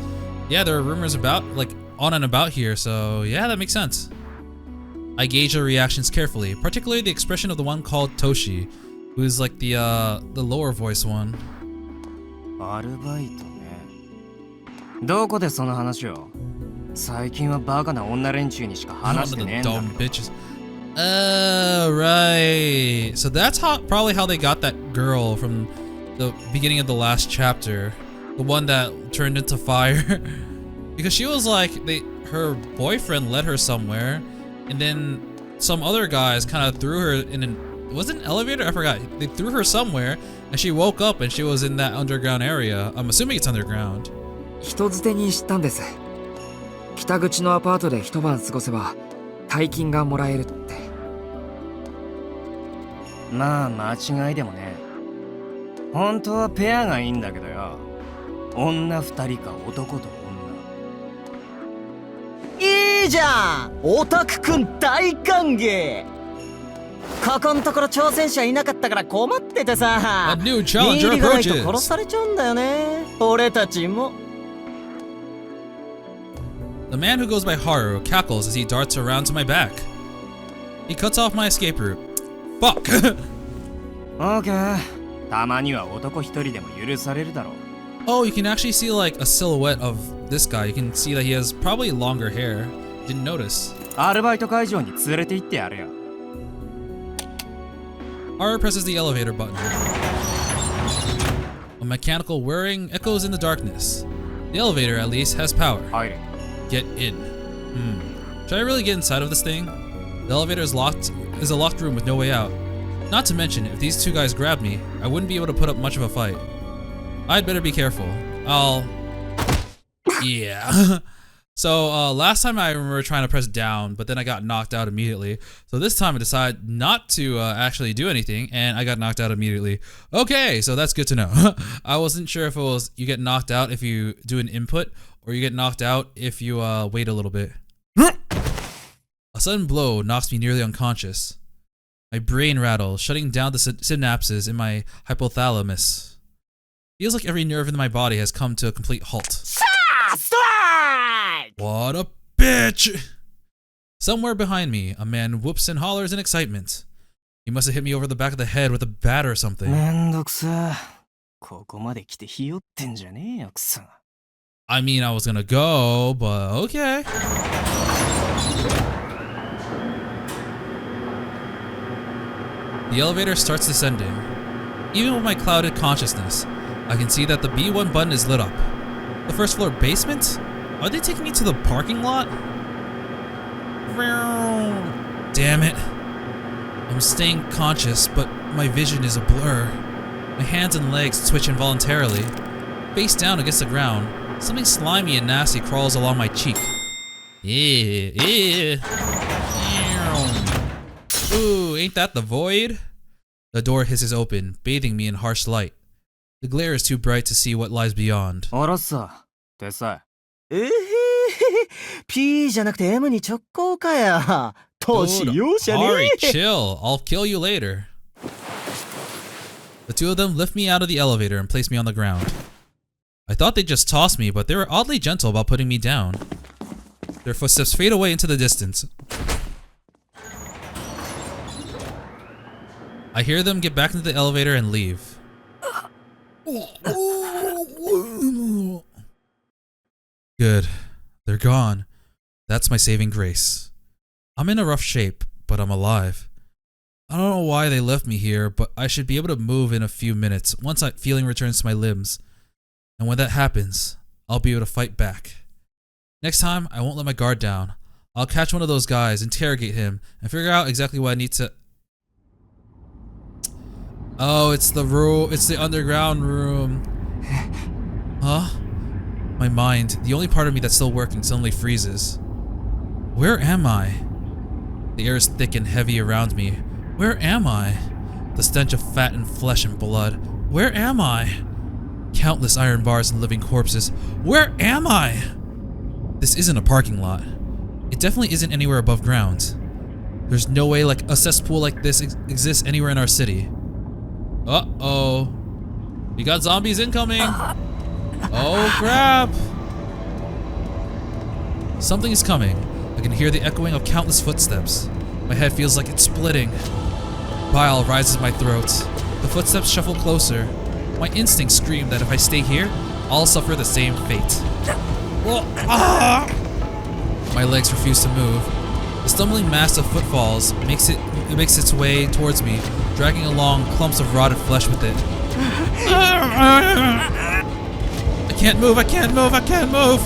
yeah, there are rumors about, like, on and about here, so yeah, that makes sense. I gauge their reactions carefully, particularly the expression of the one called Toshi, who is like the lower voice one. アルバイトね。どこでその話を？最近はバカな女連中にしか話してねえんだ。Dumb bitches. Right. So that's probably how they got that girl from the beginning of the last chapter, the one that turned into fire, because she was like her boyfriend led her somewhere, and then some other guys kind of threw her in was it an elevator? I forgot. They threw her somewhere, and she woke up and she was in that underground area. I'm assuming it's underground. 人づてに知ったんです。北口のアパートで一晩過ごせば大金がもらえるって。まあ間違いでもね。本当はペアがいいんだけどよ。女二人か男と女。いいじゃん、オタクくん大歓迎。ここんところ挑戦者いなかったから困っててさ。 A new challenger 見入りがないと approaches. 殺されちゃうんだよね。俺たちも。The man who goes by Haru cackles as he darts around to my back. He cuts off my escape route. Fuck! OK。たまには男一人でも許されるだろう。Oh, you can actually see like a silhouette of this guy. You can see that he has probably longer hair. Didn't notice. アルバイト会場に連れて行ってやるよ。Haru presses the elevator button. A mechanical whirring echoes in the darkness. The elevator, at least, has power. 入れ。Get in. Should I really get inside of this thing? The elevator is a locked room with no way out. Not to mention, if these two guys grabbed me, I wouldn't be able to put up much of a fight. I'd better be careful. Yeah. So last time I remember trying to press down, but then I got knocked out immediately. So this time I decided not to actually do anything, and I got knocked out immediately. Okay, so that's good to know. I wasn't sure if it was you get knocked out if you do an input, or you get knocked out if you wait a little bit. A sudden blow knocks me nearly unconscious. My brain rattles, shutting down the synapses in my hypothalamus. Feels like every nerve in my body has come to a complete halt. Strike! What a bitch! Somewhere behind me, a man whoops and hollers in excitement. He must have hit me over the back of the head with a bat or something. めんどくさ。ここまで来てひよってんじゃねえよ、くそ。I mean, I was gonna go, but okay. The elevator starts descending. Even with my clouded consciousness, I can see that the B1 button is lit up. The first floor basement? Are they taking me to the parking lot? Damn it. I'm staying conscious, but my vision is a blur. My hands and legs twitch involuntarily. Face down against the ground, something slimy and nasty crawls along my cheek. Ooh, ain't that the void? The door hisses open, bathing me in harsh light. The glare is too bright to see what lies beyond. おろっさ、手さP じゃなくて M に直行かや。年容赦ね Ari, chill. I'll kill you later. The two of them lift me out of the elevator and place me on the ground. I thought they'd just toss me, but they were oddly gentle about putting me down. Their footsteps fade away into the distance. I hear them get back into the elevator and leave. Good. They're gone. That's my saving grace. I'm in a rough shape, but I'm alive. I don't know why they left me here, but I should be able to move in a few minutes once that feeling returns to my limbs. And when that happens, I'll be able to fight back. Next time, I won't let my guard down. I'll catch one of those guys, interrogate him, and figure out exactly what I need to... Oh, it's the room. It's the underground room. Huh? My mind, the only part of me that's still working, suddenly freezes. Where am I? The air is thick and heavy around me. Where am I? The stench of fat and flesh and blood. Where am I? Countless iron bars and living corpses. Where am I? This isn't a parking lot. It definitely isn't anywhere above ground. There's no way like a cesspool like this exists anywhere in our city. Uh-oh. We got zombies incoming. Oh crap. Something is coming. I can hear the echoing of countless footsteps. My head feels like it's splitting. Bile rises in my throat. The footsteps shuffle closer. My instincts scream that if I stay here, I'll suffer the same fate. My legs refuse to move. The stumbling mass of footfalls makes its way towards me, dragging along clumps of rotted flesh with it. I can't move, I can't move, I can't move!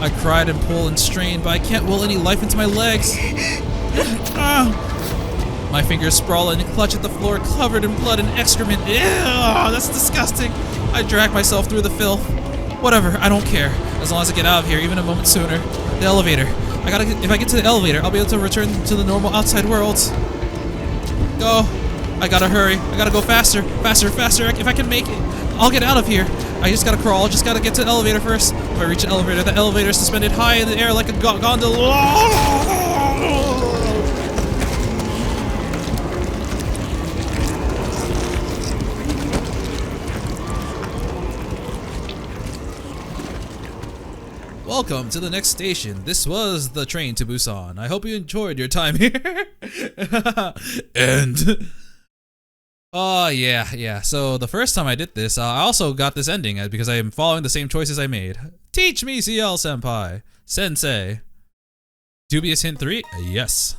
I cried and pulled and strained, but I can't will any life into my legs. My fingers sprawl and clutch at the floor, covered in blood and excrement. Ew, that's disgusting. I drag myself through the filth. Whatever, I don't care. As long as I get out of here, even a moment sooner. The elevator. If I get to the elevator, I'll be able to return to the normal outside world. Go. I gotta hurry. I gotta go faster. Faster, faster. If I can make it, I'll get out of here. I just gotta crawl. I just gotta get to the elevator first. If I reach the elevator is suspended high in the air like a gondola. Welcome to the next station. This was the train to Busan. I hope you enjoyed your time here. And oh yeah. So the first time I did this, I also got this ending because I am following the same choices I made. Teach me, CL Senpai. Sensei. Dubious hint 3? Yes.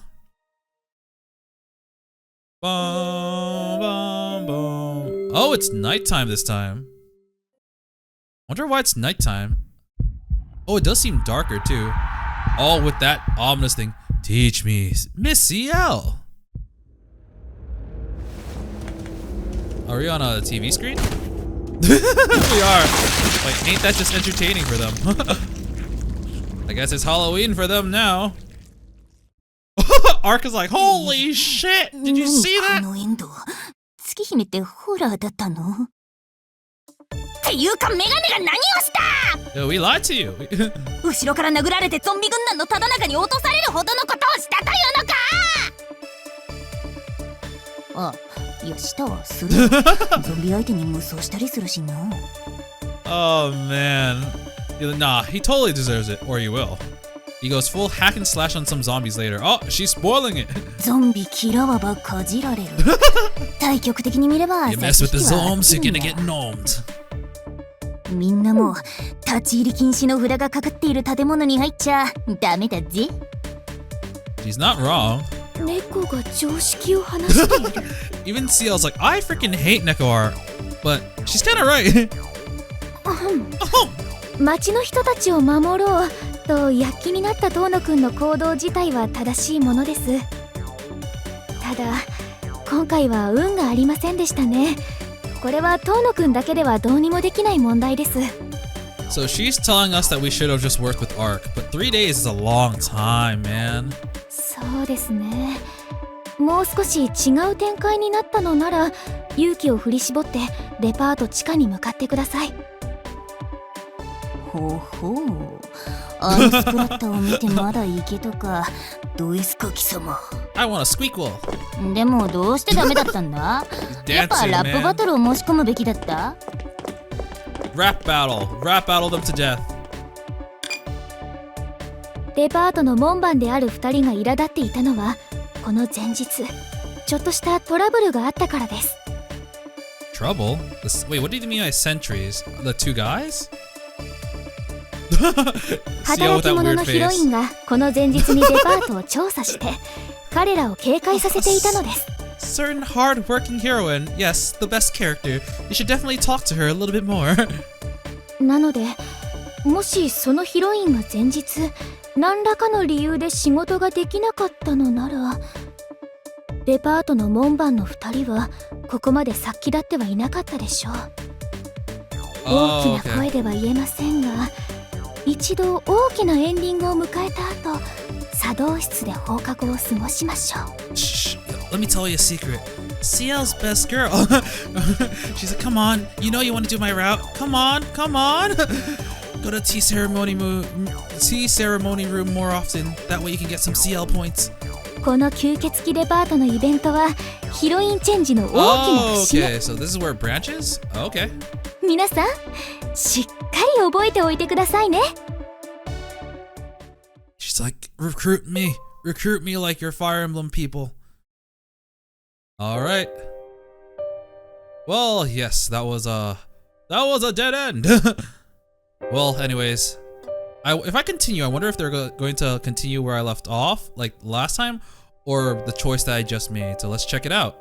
Bum, bum, bum. Oh, it's nighttime this time. Wonder why it's nighttime. Oh, it does seem darker too. All with that ominous thing. Teach me, Miss CL. Are we on a TV screen? We are. Like, ain't that just entertaining for them? I guess it's Halloween for them now. Ark is like, holy shit! Did you see that? 月姫ってホラーだったの？っていうかメガネが何をした？ Yo, we lied to you. 後ろから殴られてゾンビ軍団のただ中に落とされるほどのことをしたというのか？あ、いやしたわする。ゾンビ相手に無双したりするしな。Oh man. Nah, he totally deserves it, or you will. He goes full hack and slash on some zombies later. Oh, she's spoiling it. ゾンビ嫌わばかじられる。対極的に見れば。 You mess with the zombies, you're gonna get gnomed. みんなも立ち入り禁止の札がかかっている建物に入っちゃダメだぜ。 She's not wrong. 猫が常識を話している。Even CL's like, I freaking hate Neko art, but she's kind of right. 町の人たちを守ろうと躍起になった遠野くんの行動自体は正しいものです。ただ今回は運がありませんでしたね。これは遠野くんだけではどうにもできない問題です。 So she's telling us that we should have just worked with Ark, but 3 days is a long time, man. そうですね。もう少し違う展開になったのなら勇気を振り絞ってデパート地下に向かってください。ほほう、アイスプラッタを見てまだいけとかどうですか貴様。 I want a squeakquel. でもどうしてダメだったんだ？やっぱラップバトルを申し込むべきだった？ Rap battle them to death. デパートの門番である2人が苛立っていたのはこの前日ちょっとしたトラブルがあったからです。 Trouble? Wait, what do you mean by sentries? The two guys? CL with 働き that 者 weird のヒロイ face. ンがこの前日にデパートを調査して彼らを警戒させていたのです。 Certain hard-working heroine. Yes, the best character. You should definitely talk to her a little bit more. なのでもしそのヒロインが前日何らかの理由で仕事ができなかったのなら、デパートの門番の2人はここまで殺気立ってはいなかったでしょう。大きな声では言えませんが、一度大きなエンディングを迎えた後、茶道室で放課後を過ごしましょう。 Shh. Let me tell you a secret. CL's best girl. She's like, come on. You know you want to do my route. Come on. Go to tea ceremony room more often. That way you can get some CL points. この吸血鬼デパートのイベントはヒロインチェンジの大きな節目。 Okay, so this is where it branches? Okay. 皆さんしっかり覚えておいてくださいね。 She's like, recruit me like your Fire Emblem people. Alright. Well, yes, that was a dead end. Well, anyways, if I continue, I wonder if they're going to continue where I left off, like last time, or the choice that I just made. So let's check it out.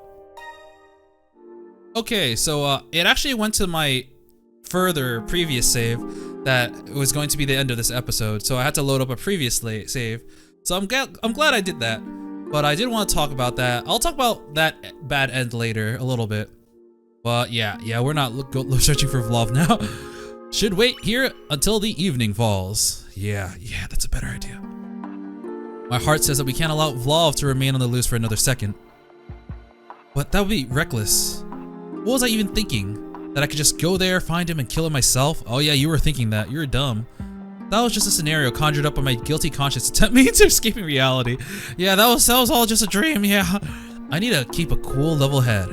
Okay, so it actually went to my further previous save that was going to be the end of this episode. So I had to load up a previous save. So I'm glad I did that. But I did want to talk about that. I'll talk about that bad end later a little bit. But yeah, we're not searching for Vlov now. Should wait here until the evening falls. Yeah, that's a better idea. My heart says that we can't allow Vlov to remain on the loose for another second. But that would be reckless. What was I even thinking? That I could just go there, find him, and kill him myself? Oh yeah, you were thinking that. You're dumb. That was just a scenario conjured up by my guilty conscience to tempt me into escaping reality. Yeah, that was all just a dream, yeah. I need to keep a cool, level head.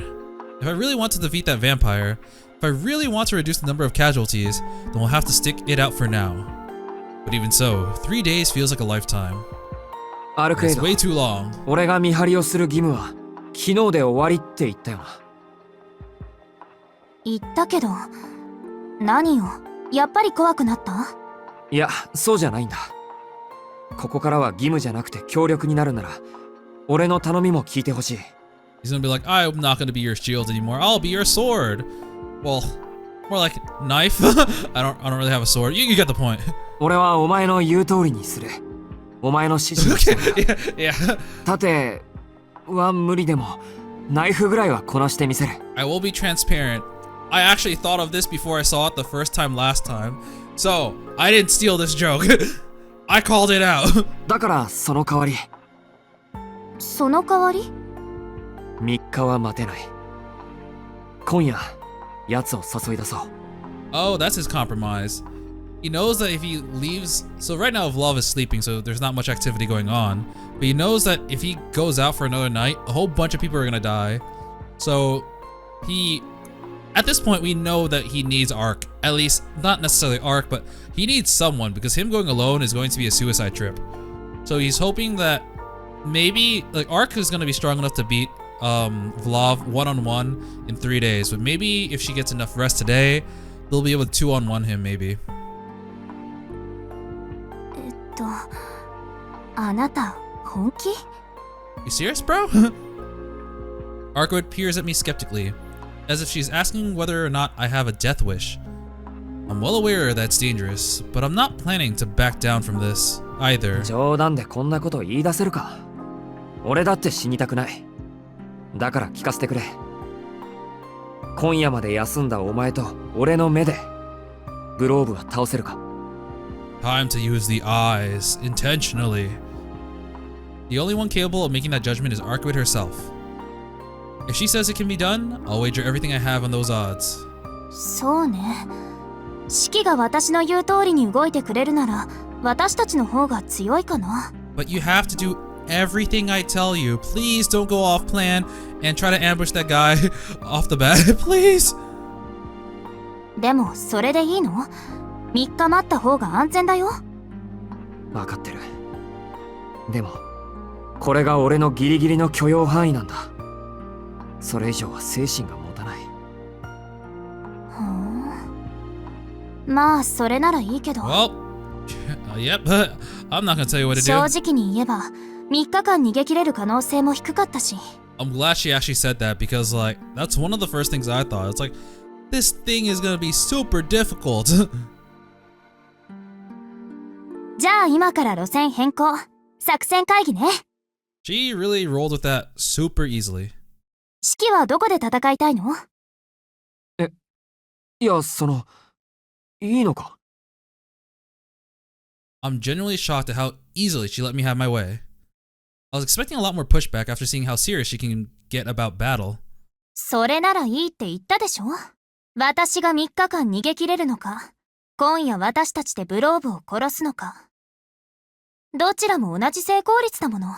If I really want to defeat that vampire, if I really want to reduce the number of casualties, then we'll have to stick it out for now. But even so, 3 days feels like a lifetime. It's way too long. 俺が見張りをする義務は昨日で終わりって言ったよな。言ったけど、何よ、やっぱり怖くなった？いや、そうじゃないんだ。ここからは義務じゃなくて協力になるなら、俺の頼みも聞いてほしい。He's gonna be like, I'm not gonna be your shield anymore. I'll be your sword. Well, more like knife. I don't really have a sword. You get the point. 俺はお前の言う通りにする。お前の指示をした。yeah. 盾は無理でも、ナイフぐらいはこなしてみせる。I will be transparent. I actually thought of this before I saw it the first time last time. So, I didn't steal this joke. I called it out. だからその代わり。その代わり？3日は待てない。今夜、奴を誘い出そう。Oh, that's his compromise. He knows that if he leaves... So right now Vlov is sleeping, so there's not much activity going on. But he knows that if he goes out for another night, a whole bunch of people are gonna die. So, at this point, we know that he needs Ark. At least, not necessarily Ark, but he needs someone, because him going alone is going to be a suicide trip. So he's hoping that maybe... Like, Ark is gonna be strong enough to beat Vlov one-on-one in 3 days. But maybe if she gets enough rest today, they'll be able to 2-on-1 him, maybe. あなた、本気？ You serious, bro? Arkwood peers at me skeptically, as if she's asking whether or not I have a death wish. I'm well aware that's dangerous, but I'm not planning to back down from this, either. 冗談でこんなこと言い出せるか？俺だって死にたくない。だから聞かせてくれ。今夜まで休んだお前と俺の目で、グローブは倒せるか？ Time to use the eyes, intentionally. The only one capable of making that judgment is Arkwood herself. If she says it can be done, I'll wager everything I have on those odds. そうね。シキが私の言う通りに動いてくれるなら、私たちの方が強いかな。But you have to do everything I tell you. Please don't go off plan and try to ambush that guy off the bat. Please. でも、それでいいの？3日待った方が安全だよ。分かってる。でも、これが俺のギリギリの許容範囲なんだ。それ以上は精神が持たない。まあ、それならいいけど。Well, Yep, I'm not gonna tell you what to 正 do. 直に言えば3日間逃げ切れる可能性も低かったし。 I'm glad she actually said that because, like, that's one of the first things I thought. It's like, this thing is gonna be super difficult. じゃあ今から路線変更。作戦会議ね。 She really rolled with that super easily. 式はどこで戦いたいの？いや、いいのか？ I'm genuinely shocked at how easily she let me have my way. I was expecting a lot more pushback after seeing how serious she can get about battle. それならいいって言ったでしょ。私が3日間逃げ切れるのか、今夜私たちでブローブを殺すのか。どちらも同じ成功率だもの。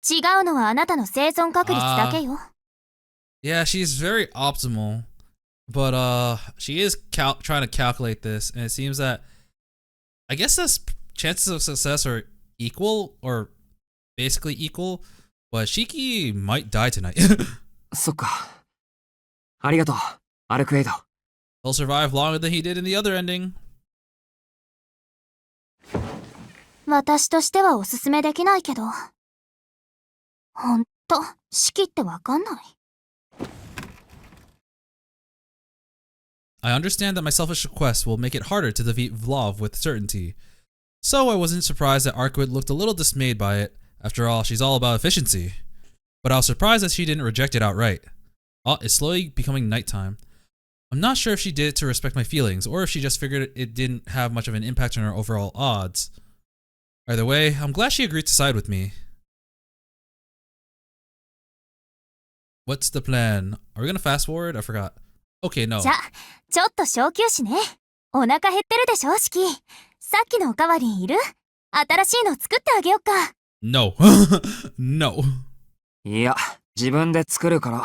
違うのはあなたの生存確率だけよ。Yeah, she's very optimal, but she is trying to calculate this, and it seems that I guess the chances of success are equal or basically equal, but Shiki might die tonight. そっか。ありがとう、アルクエイド。 He'll survive longer than he did in the other ending. 私としてはおすすめできないけど。ほんと、式ってわかんない。I understand that my selfish request will make it harder to defeat Vlov with certainty. So I wasn't surprised that Arkwid looked a little dismayed by it. After all, she's all about efficiency. But I was surprised that she didn't reject it outright. Oh, it's slowly becoming nighttime. I'm not sure if she did it to respect my feelings, or if she just figured it didn't have much of an impact on her overall odds. Either way, I'm glad she agreed to side with me. What's the plan? Are we gonna fast forward? I forgot. Okay, no. じゃ、ちょっと小休止ね。お腹減ってるでしょ、式。さっきのおかわりいる？新しいの作ってあげよっか。No. No. いや、自分で作るから。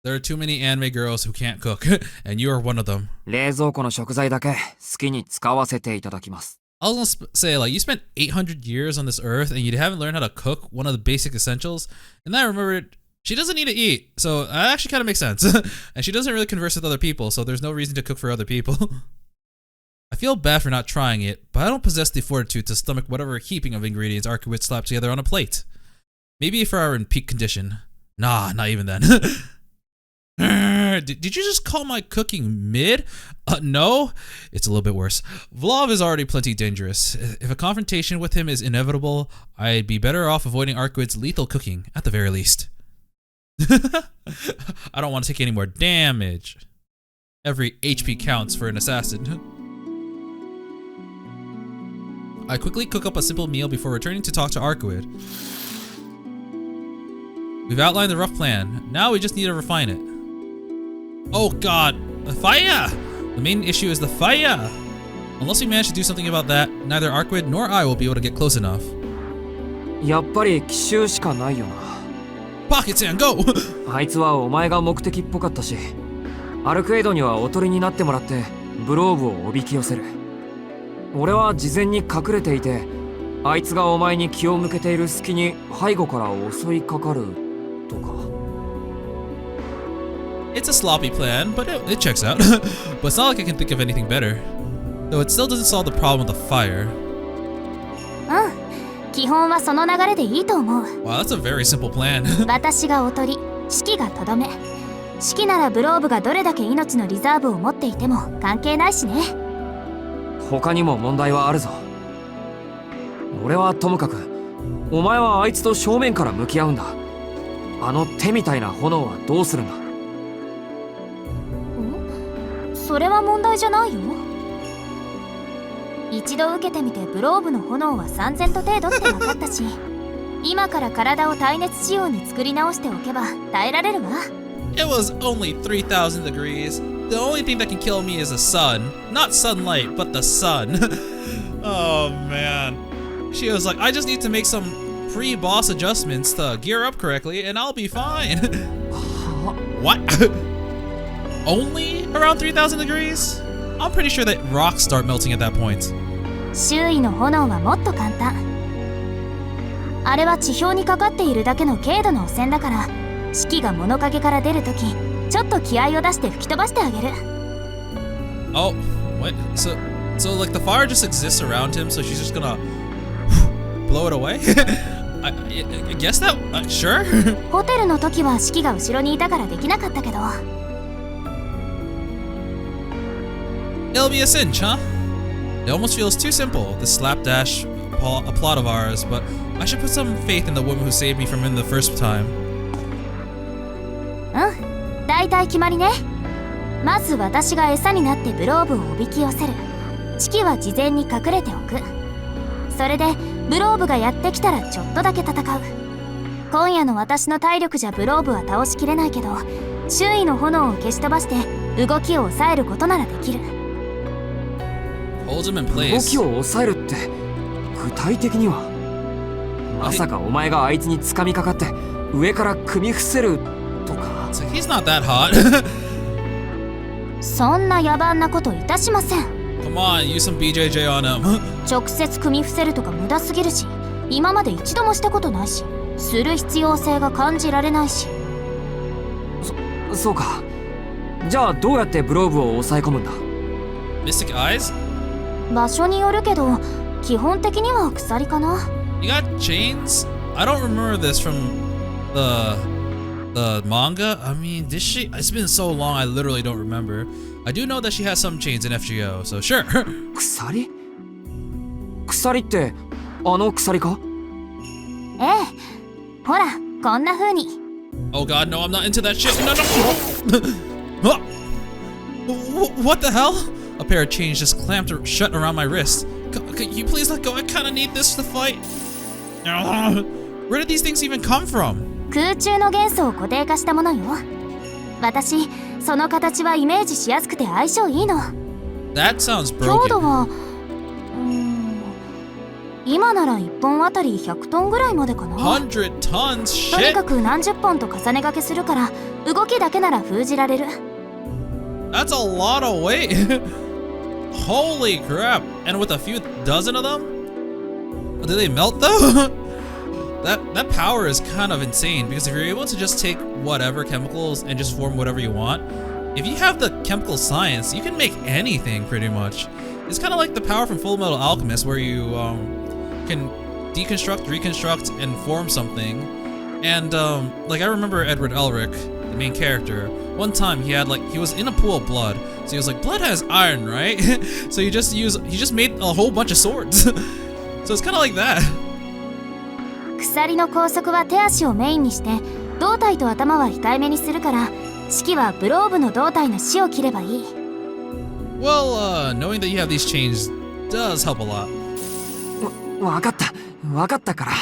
There are too many anime girls who can't cook, and you are one of them. 冷蔵庫の食材だけ好きに使わせていただきます。I was gonna say, like, you spent 800 years on this earth and you haven't learned how to cook one of the basic essentials. And then I remembered she doesn't need to eat, so that actually kind of makes sense. And she doesn't really converse with other people, so there's no reason to cook for other people. I feel bad for not trying it, but I don't possess the fortitude to stomach whatever heaping of ingredients Arkowitz slapped together on a plate. Maybe if I were in peak condition. Nah, not even then. Did you just call my cooking mid? No, it's a little bit worse. Vlov is already plenty dangerous. If a confrontation with him is inevitable, I'd be better off avoiding Arkwid's lethal cooking, at the very least. I don't want to take any more damage. Every HP counts for an assassin. I quickly cook up a simple meal before returning to talk to Arkwid. We've outlined the rough plan. Now we just need to refine it. Oh god, the fire! The main issue is the fire! Unless we manage to do something about that, neither Arkwid nor I will be able to get close enough. やっぱり奇襲しかないよな。Pocket-san, go! あいつはお前が目的っぽかったし、アルクエイドにはおとりになってもらってブローブをおびき寄せる。俺は事前に隠れていて、あいつがお前に気を向けている隙に背後から襲いかかるとか。It's a sloppy plan, but it checks out. But it's not like I can think of anything better. Though it still doesn't solve the problem with the fire. うん、基本はその流れでいいと思う。 Wow, that's a very simple plan. 私がおとり、式がとどめ。式ならブローブがどれだけ命のリザーブを持っていても関係ないしね。他にも問題はあるぞ。俺はともかく、お前はあいつと正面から向き合うんだ。あの手みたいな炎はどうするんだ？それは問題じゃないよ。一度受けてみてブローブの炎は3000度程度って分かったし、今から体を耐熱仕様に作り直しておけば耐えられるわ。It was only 3,000 degrees. The only thing that can kill me is the sun. Not sunlight, but the sun. Oh man. She was like, I just need to make some pre-boss adjustments to gear up correctly and I'll be fine. What? Only around 3,000 degrees? I'm pretty sure that rocks start melting at that point. 周囲の炎はもっと簡単。あれは地表にかかっているだけの軽度の汚染だから、式が物陰から出るとき、ちょっと気合を出して吹き飛ばしてあげる。Oh, what? So So like the fire just exists around him, so she's just gonna blow it away? I guess that, sure? ホテルの時はシキが後ろにいたからできなかったけど。It'll be a cinch, huh? It almost feels too simple, this slapdash a plot of ours, but I should put some faith in the woman who saved me from in the first time. うん、だいたい決まりね。まず私が餌になってブローブをおびき寄せる。シキは事前に隠れておく。それでブローブがやってきたらちょっとだけ戦う。今夜の私の体力じゃブローブは倒しきれないけど、周囲の炎を消し飛ばして動きを抑えることならできる。Holds him in 動 place. きを抑えるって具体的にはまさかお前があいつに掴みかかって上から組み伏せるとか。 So he's not that hot. そんな野蛮なこといたしません。 Come on, use some BJJ on him. 直接組み伏せるとか無駄すぎるし、今まで一度もしたことないし、する必要性が感じられないし。そうか。じゃあどうやってブローブを抑え込むんだ？ Mystic eyes? 場所によるけど、基本的には鎖かな。 You got chains? I don't remember this from the manga. I mean, did she? It's been so long, I literally don't remember. I do know that she has some chains in FGO, so sure. 鎖？鎖ってあの鎖か？ええ。ほら、こんな風に。Oh god, no, I'm not into that shit. No, no. What the hell? A pair of chains just clamped shut around my wrist. Could you please let go? I kinda need this to fight. Where did these things even come from? 空中の元素を固定化したものよ。私、その形はイメージしやすくて相性いいの。 That sounds 強度 broken. は、今なら1本あたり100トンぐらいまでかな。 100 tons? とに Shit. かく何十本と重ね掛けするから動きだけなら封じられる。 That's a lot of weight. Holy crap. And with a few dozen of them? Do they melt though? That power is kind of insane, because if you're able to just take whatever chemicals and just form whatever you want, if you have the chemical science, you can make anything pretty much. It's kind of like the power from Full Metal Alchemist, where you can deconstruct, reconstruct, and form something. And like I remember Edward Elric, the main character, one time he was in a pool of blood, so he was like, blood has iron, right? So he just made a whole bunch of swords. So it's kind of like that. 鎖の拘束は手足をメインにして、胴体と頭は控えめにするから、シキはブローブの胴体の死を切ればいい。 Well, knowing that you have these chains does help a lot. わかったから。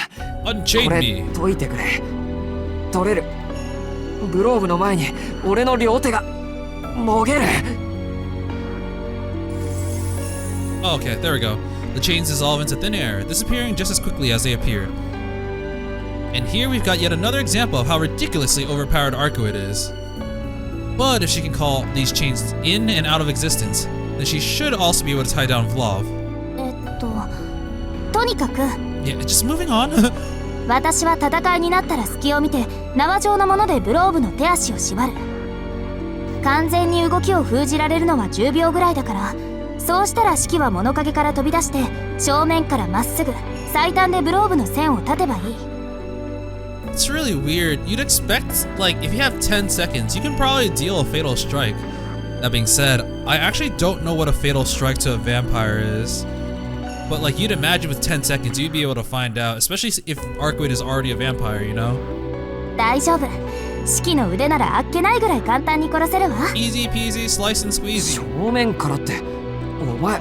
こ Unchain れ me. 解いてくれ。取れる。ブローブの前に俺の両手がもげる。 Okay, there we go. The chains dissolve into thin air, disappearing just as quickly as they appeared. And here we've got yet another example of how ridiculously overpowered Arcuit is. But if she can call these chains in and out of existence, then she should also be able to tie down Vlav. とにかく Yeah, just moving on. 私は戦いになったら隙を見て縄状のものでブローブの手足を縛る。完全に動きを封じられるのは10秒ぐらいだから、そうしたらシキは物陰から飛び出して正面からまっすぐ最短でブローブの線を立てばいい。 It's really weird. You'd expect, like, if you have 10 seconds, you can probably deal a fatal strike. That being said, I actually don't know what a fatal strike to a vampire is. But like, you'd imagine with 10 seconds, you'd be able to find out, especially if Arcuit is already a vampire, you know? 大丈夫。シキの腕ならあっけないぐらい簡単に殺せるわ。 Easy peasy, slice and squeezy. 正面からってお前。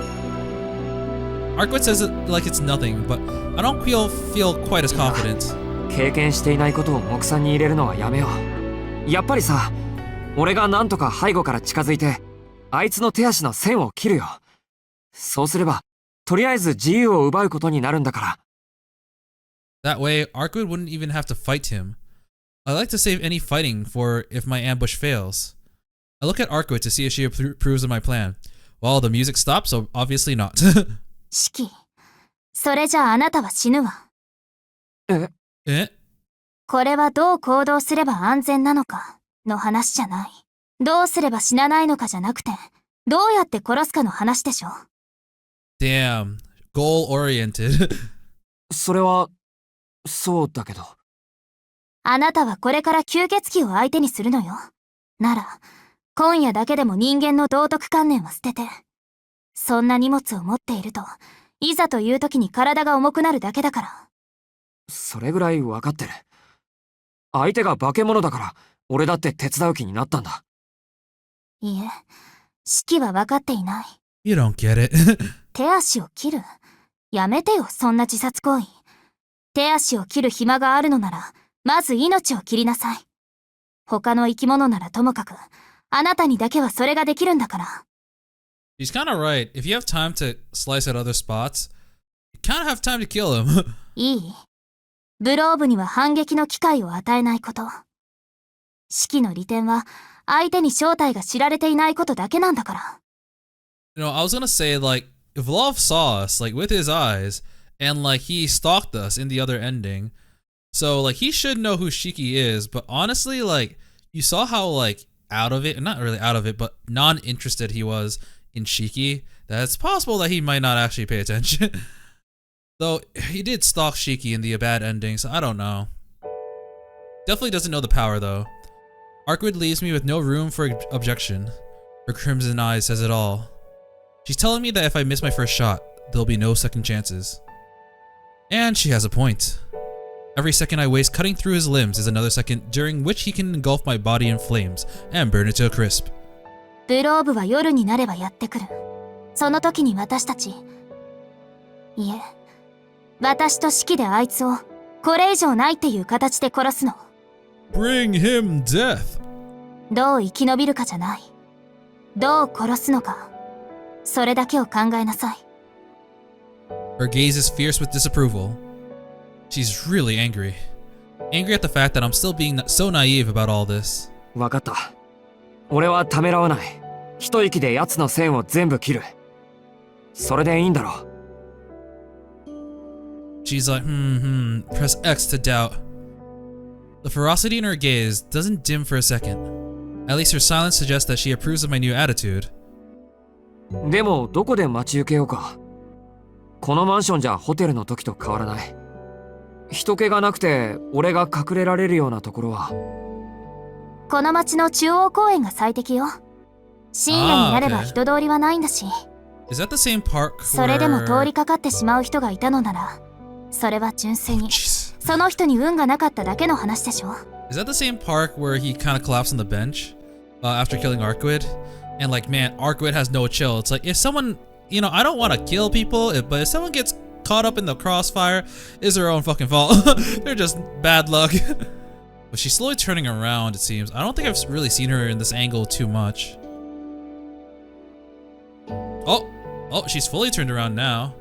Arcuit says it like it's nothing, but I don't feel quite as confident. 経験していないことを目算に入れるのはやめよう。やっぱりさ、俺がなんとか背後から近づいてあいつの手足の線を切るよ。そうすればとりあえず自由を奪うことになるんだから。 That way, Arcuit wouldn't even have to fight him. I like to save any fighting for if my ambush fails. I look at Arcuit to see if she approves of my plan. Well, the music stops, so obviously not. シキ、それじゃああなたは死ぬわ。え？これはどう行動すれば安全なのかの話じゃない。どうすれば死なないのかじゃなくて、どうやって殺すかの話でしょ。Damn. Goal oriented. それは、そうだけど。あなたはこれから吸血鬼を相手にするのよ。なら、今夜だけでも人間の道徳観念は捨てて。そんな荷物を持っていると、いざという時に体が重くなるだけだから。それぐらい分かってる。相手が化け物だから、俺だって手伝う気になったんだ。いえ、シキは分かっていない。You don't get it. 手足を切る？やめてよ、そんな自殺行為。手足を切る暇があるのなら、まず命を切りなさい。他の生き物ならともかく、あなたにだけはそれができるんだから。She's kind of right. If you have time to slice at other spots, you kind of have time to kill him. いい？ブローブには反撃の機会を与えないこと。シキの利点は、相手に正体が知られていないことだけなんだから。You know, I was gonna say, like, if Love saw us, like, with his eyes, and, like, he stalked us in the other ending, so, like, he should know who Shiki is, but honestly, like, you saw how, like, out of it, not really out of it, but non-interested he was in Shiki, that it's possible that he might not actually pay attention. Though, he did stalk Shiki in the bad ending, so I don't know. Definitely doesn't know the power, though. Arkwood leaves me with no room for objection. Her crimson eyes says it all. She's telling me that if I miss my first shot, there'll be no second chances. And she has a point. Every second I waste cutting through his limbs is another second during which he can engulf my body in flames and burn it to a crisp. ブローブは夜になればやってくる。その時に私たち、いえ、私とシキであいつをこれ以上ないっていう形で殺すの。Bring him death. どう生き延びるかじゃない。どう殺すのか。それだけを考えなさい。Her gaze is fierce with disapproval. She's really angry. Angry at the fact that I'm still being so naive about all this. 分かった。俺はためらわない。一息で奴の線を全部切る。それでいいんだろう。She's like, press X to doubt. The ferocity in her gaze doesn't dim for a second. At least her silence suggests that she approves of my new attitude. でもどこで待ち受けようか。このマンションじゃホテルの時と変わらない。人気がなくて俺が隠れられるようなところは。この町の中央公園が最適よ。深夜になれば人通りはないんだし。Is that the same park where... それでも通りかかってしまう人がいたのなら、それは純粋にその人に運がなかっただけの話でしょ。Is that the same park where he kind of collapsed on the bench after killing Arkwood? And like, man, Arkwood has no chill. It's like, if someone, you know, I don't want to kill people, but if someone gets caught up in the crossfire, it's their own fucking fault. They're just bad luck. But she's slowly turning around, it seems. I don't think I've really seen her in this angle too much. Oh, she's fully turned around now.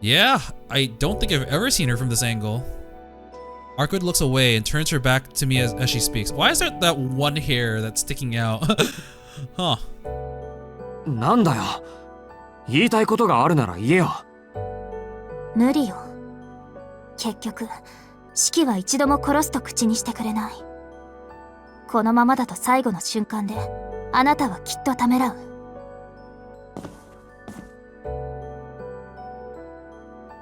Yeah, I don't think I've ever seen her from this angle. Arkwood looks away and turns her back to me as she speaks. Why is there that one hair that's sticking out? Huh. なんだよ。言いたいことがあるなら言えよ。無理よ。結局、シキは一度も殺すと口にしてくれない。このままだと最後の瞬間で、あなたはきっとためらう。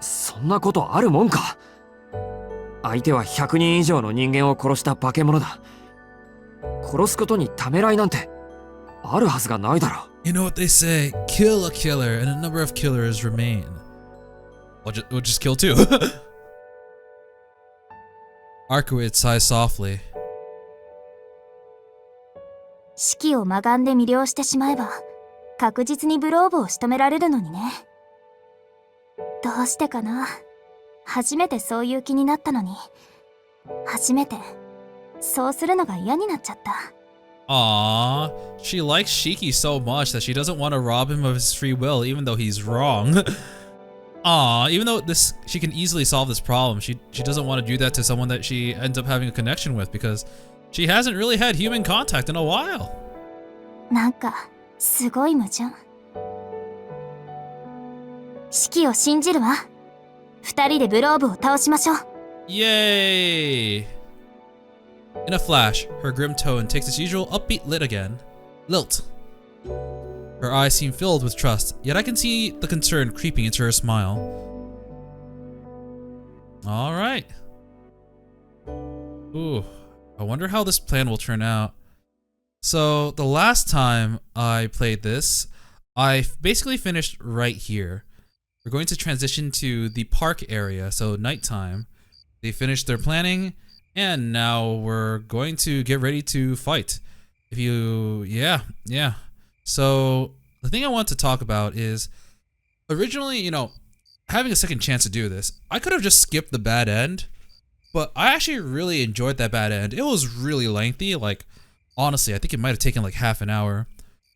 そんなことあるもんか。相手は100人以上の人間を殺した化け物だ。殺すことにためらいなんてあるはずがないだろう。You know what they say, kill a killer and a number of killers remain. We'll just kill two. Arkwood sighs softly. シキを魔眼で魅了してしまえば、確実にブローブを仕留められるのにね。どうしてかな。初めてそういう気になったのに、初めてそうするのが嫌になっちゃった。Aww, she likes Shiki so much that she doesn't want to rob him of his free will even though he's wrong. Aww, even though she can easily solve this problem, she doesn't want to do that to someone that she ends up having a connection with because she hasn't really had human contact in a while. なんかすごい矛盾。シキを信じるわ。二人でブローブを倒しましょう。Yay! In a flash, her grim tone takes its usual upbeat lilt again. Lilt. Her eyes seem filled with trust, yet I can see the concern creeping into her smile. Alright. Ooh, I wonder how this plan will turn out. So, the last time I played this, I basically finished right here. We're going to transition to the park area, so nighttime. They finished their planning, and now we're going to get ready to fight. Yeah. So, the thing I want to talk about is, originally, having a second chance to do this, I could have just skipped the bad end, but I actually really enjoyed that bad end. It was really lengthy, like, honestly, I think it might have taken like half an hour,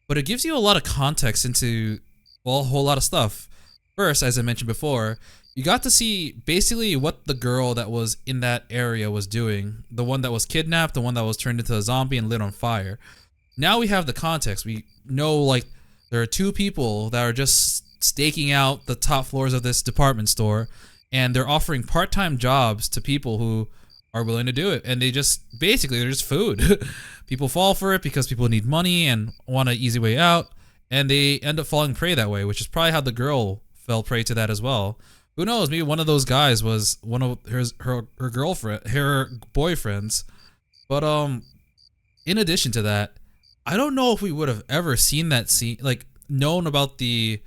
but it gives you a lot of context into, well, a whole lot of stuff. First, as I mentioned before, you got to see basically what the girl that was in that area was doing. The one that was kidnapped, the one that was turned into a zombie and lit on fire. Now we have the context. We know, like, there are two people that are just staking out the top floors of this department store, and they're offering part-time jobs to people who are willing to do it. And they're just food. People fall for it because people need money and want an easy way out, and they end up falling prey that way, which is probably how the girl fell prey to that as well. Who knows? Maybe one of those guys was one of her girlfriend, her boyfriends. But in addition to that, I don't know if we would have ever seen that scene, like known about the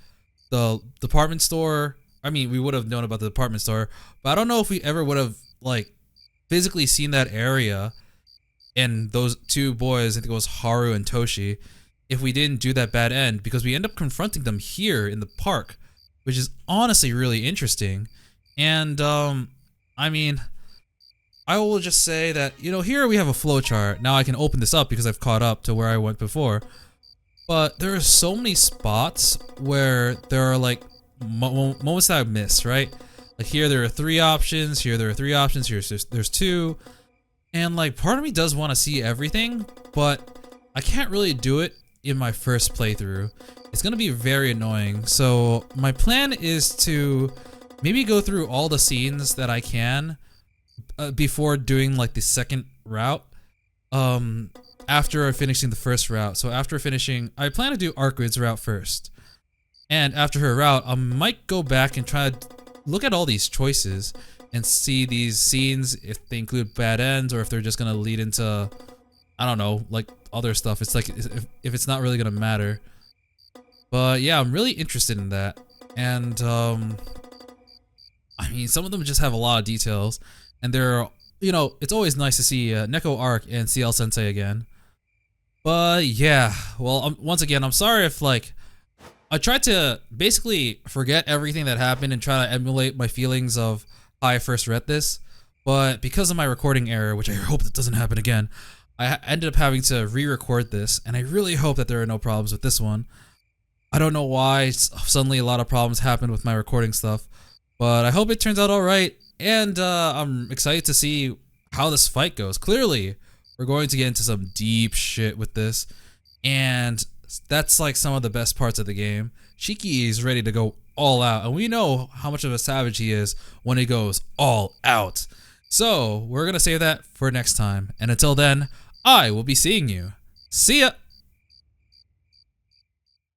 department store. I mean, we would have known about the department store, but I don't know if we ever would have like physically seen that area and those two boys, I think it was Haru and Toshi, if we didn't do that bad end, because we end up confronting them here in the park, which is honestly really interesting. And I mean, I will just say that, here we have a flowchart. Now I can open this up because I've caught up to where I went before. But there are so many spots where there are like moments that I missed, right? Like here there are 3 options, here there are 3 options, here there's 2. And like part of me does want to see everything, but I can't really do it in my first playthrough. It's going to be very annoying. So my plan is to maybe go through all the scenes that I can before doing like the second route, after finishing the first route. So after finishing, I plan to do Arkwid's route first. And after her route, I might go back and try to look at all these choices and see these scenes, if they include bad ends or if they're just gonna lead into, I don't know, like other stuff. It's like, if it's not really gonna matter. But yeah, I'm really interested in that. And I mean, some of them just have a lot of details. And they're, it's always nice to see Neko Arc and CL Sensei again. But yeah, well, once again, I'm sorry if like, I tried to basically forget everything that happened and try to emulate my feelings of how I first read this. But because of my recording error, which I hope that doesn't happen again, I ended up having to re-record this, and I really hope that there are no problems with this one. I don't know why suddenly a lot of problems happened with my recording stuff, but I hope it turns out alright, and I'm excited to see how this fight goes. Clearly, we're going to get into some deep shit with this, and that's like some of the best parts of the game. Shiki is ready to go all out, and we know how much of a savage he is when he goes all out. So, we're gonna save that for next time, and until then, I will be seeing you. See ya!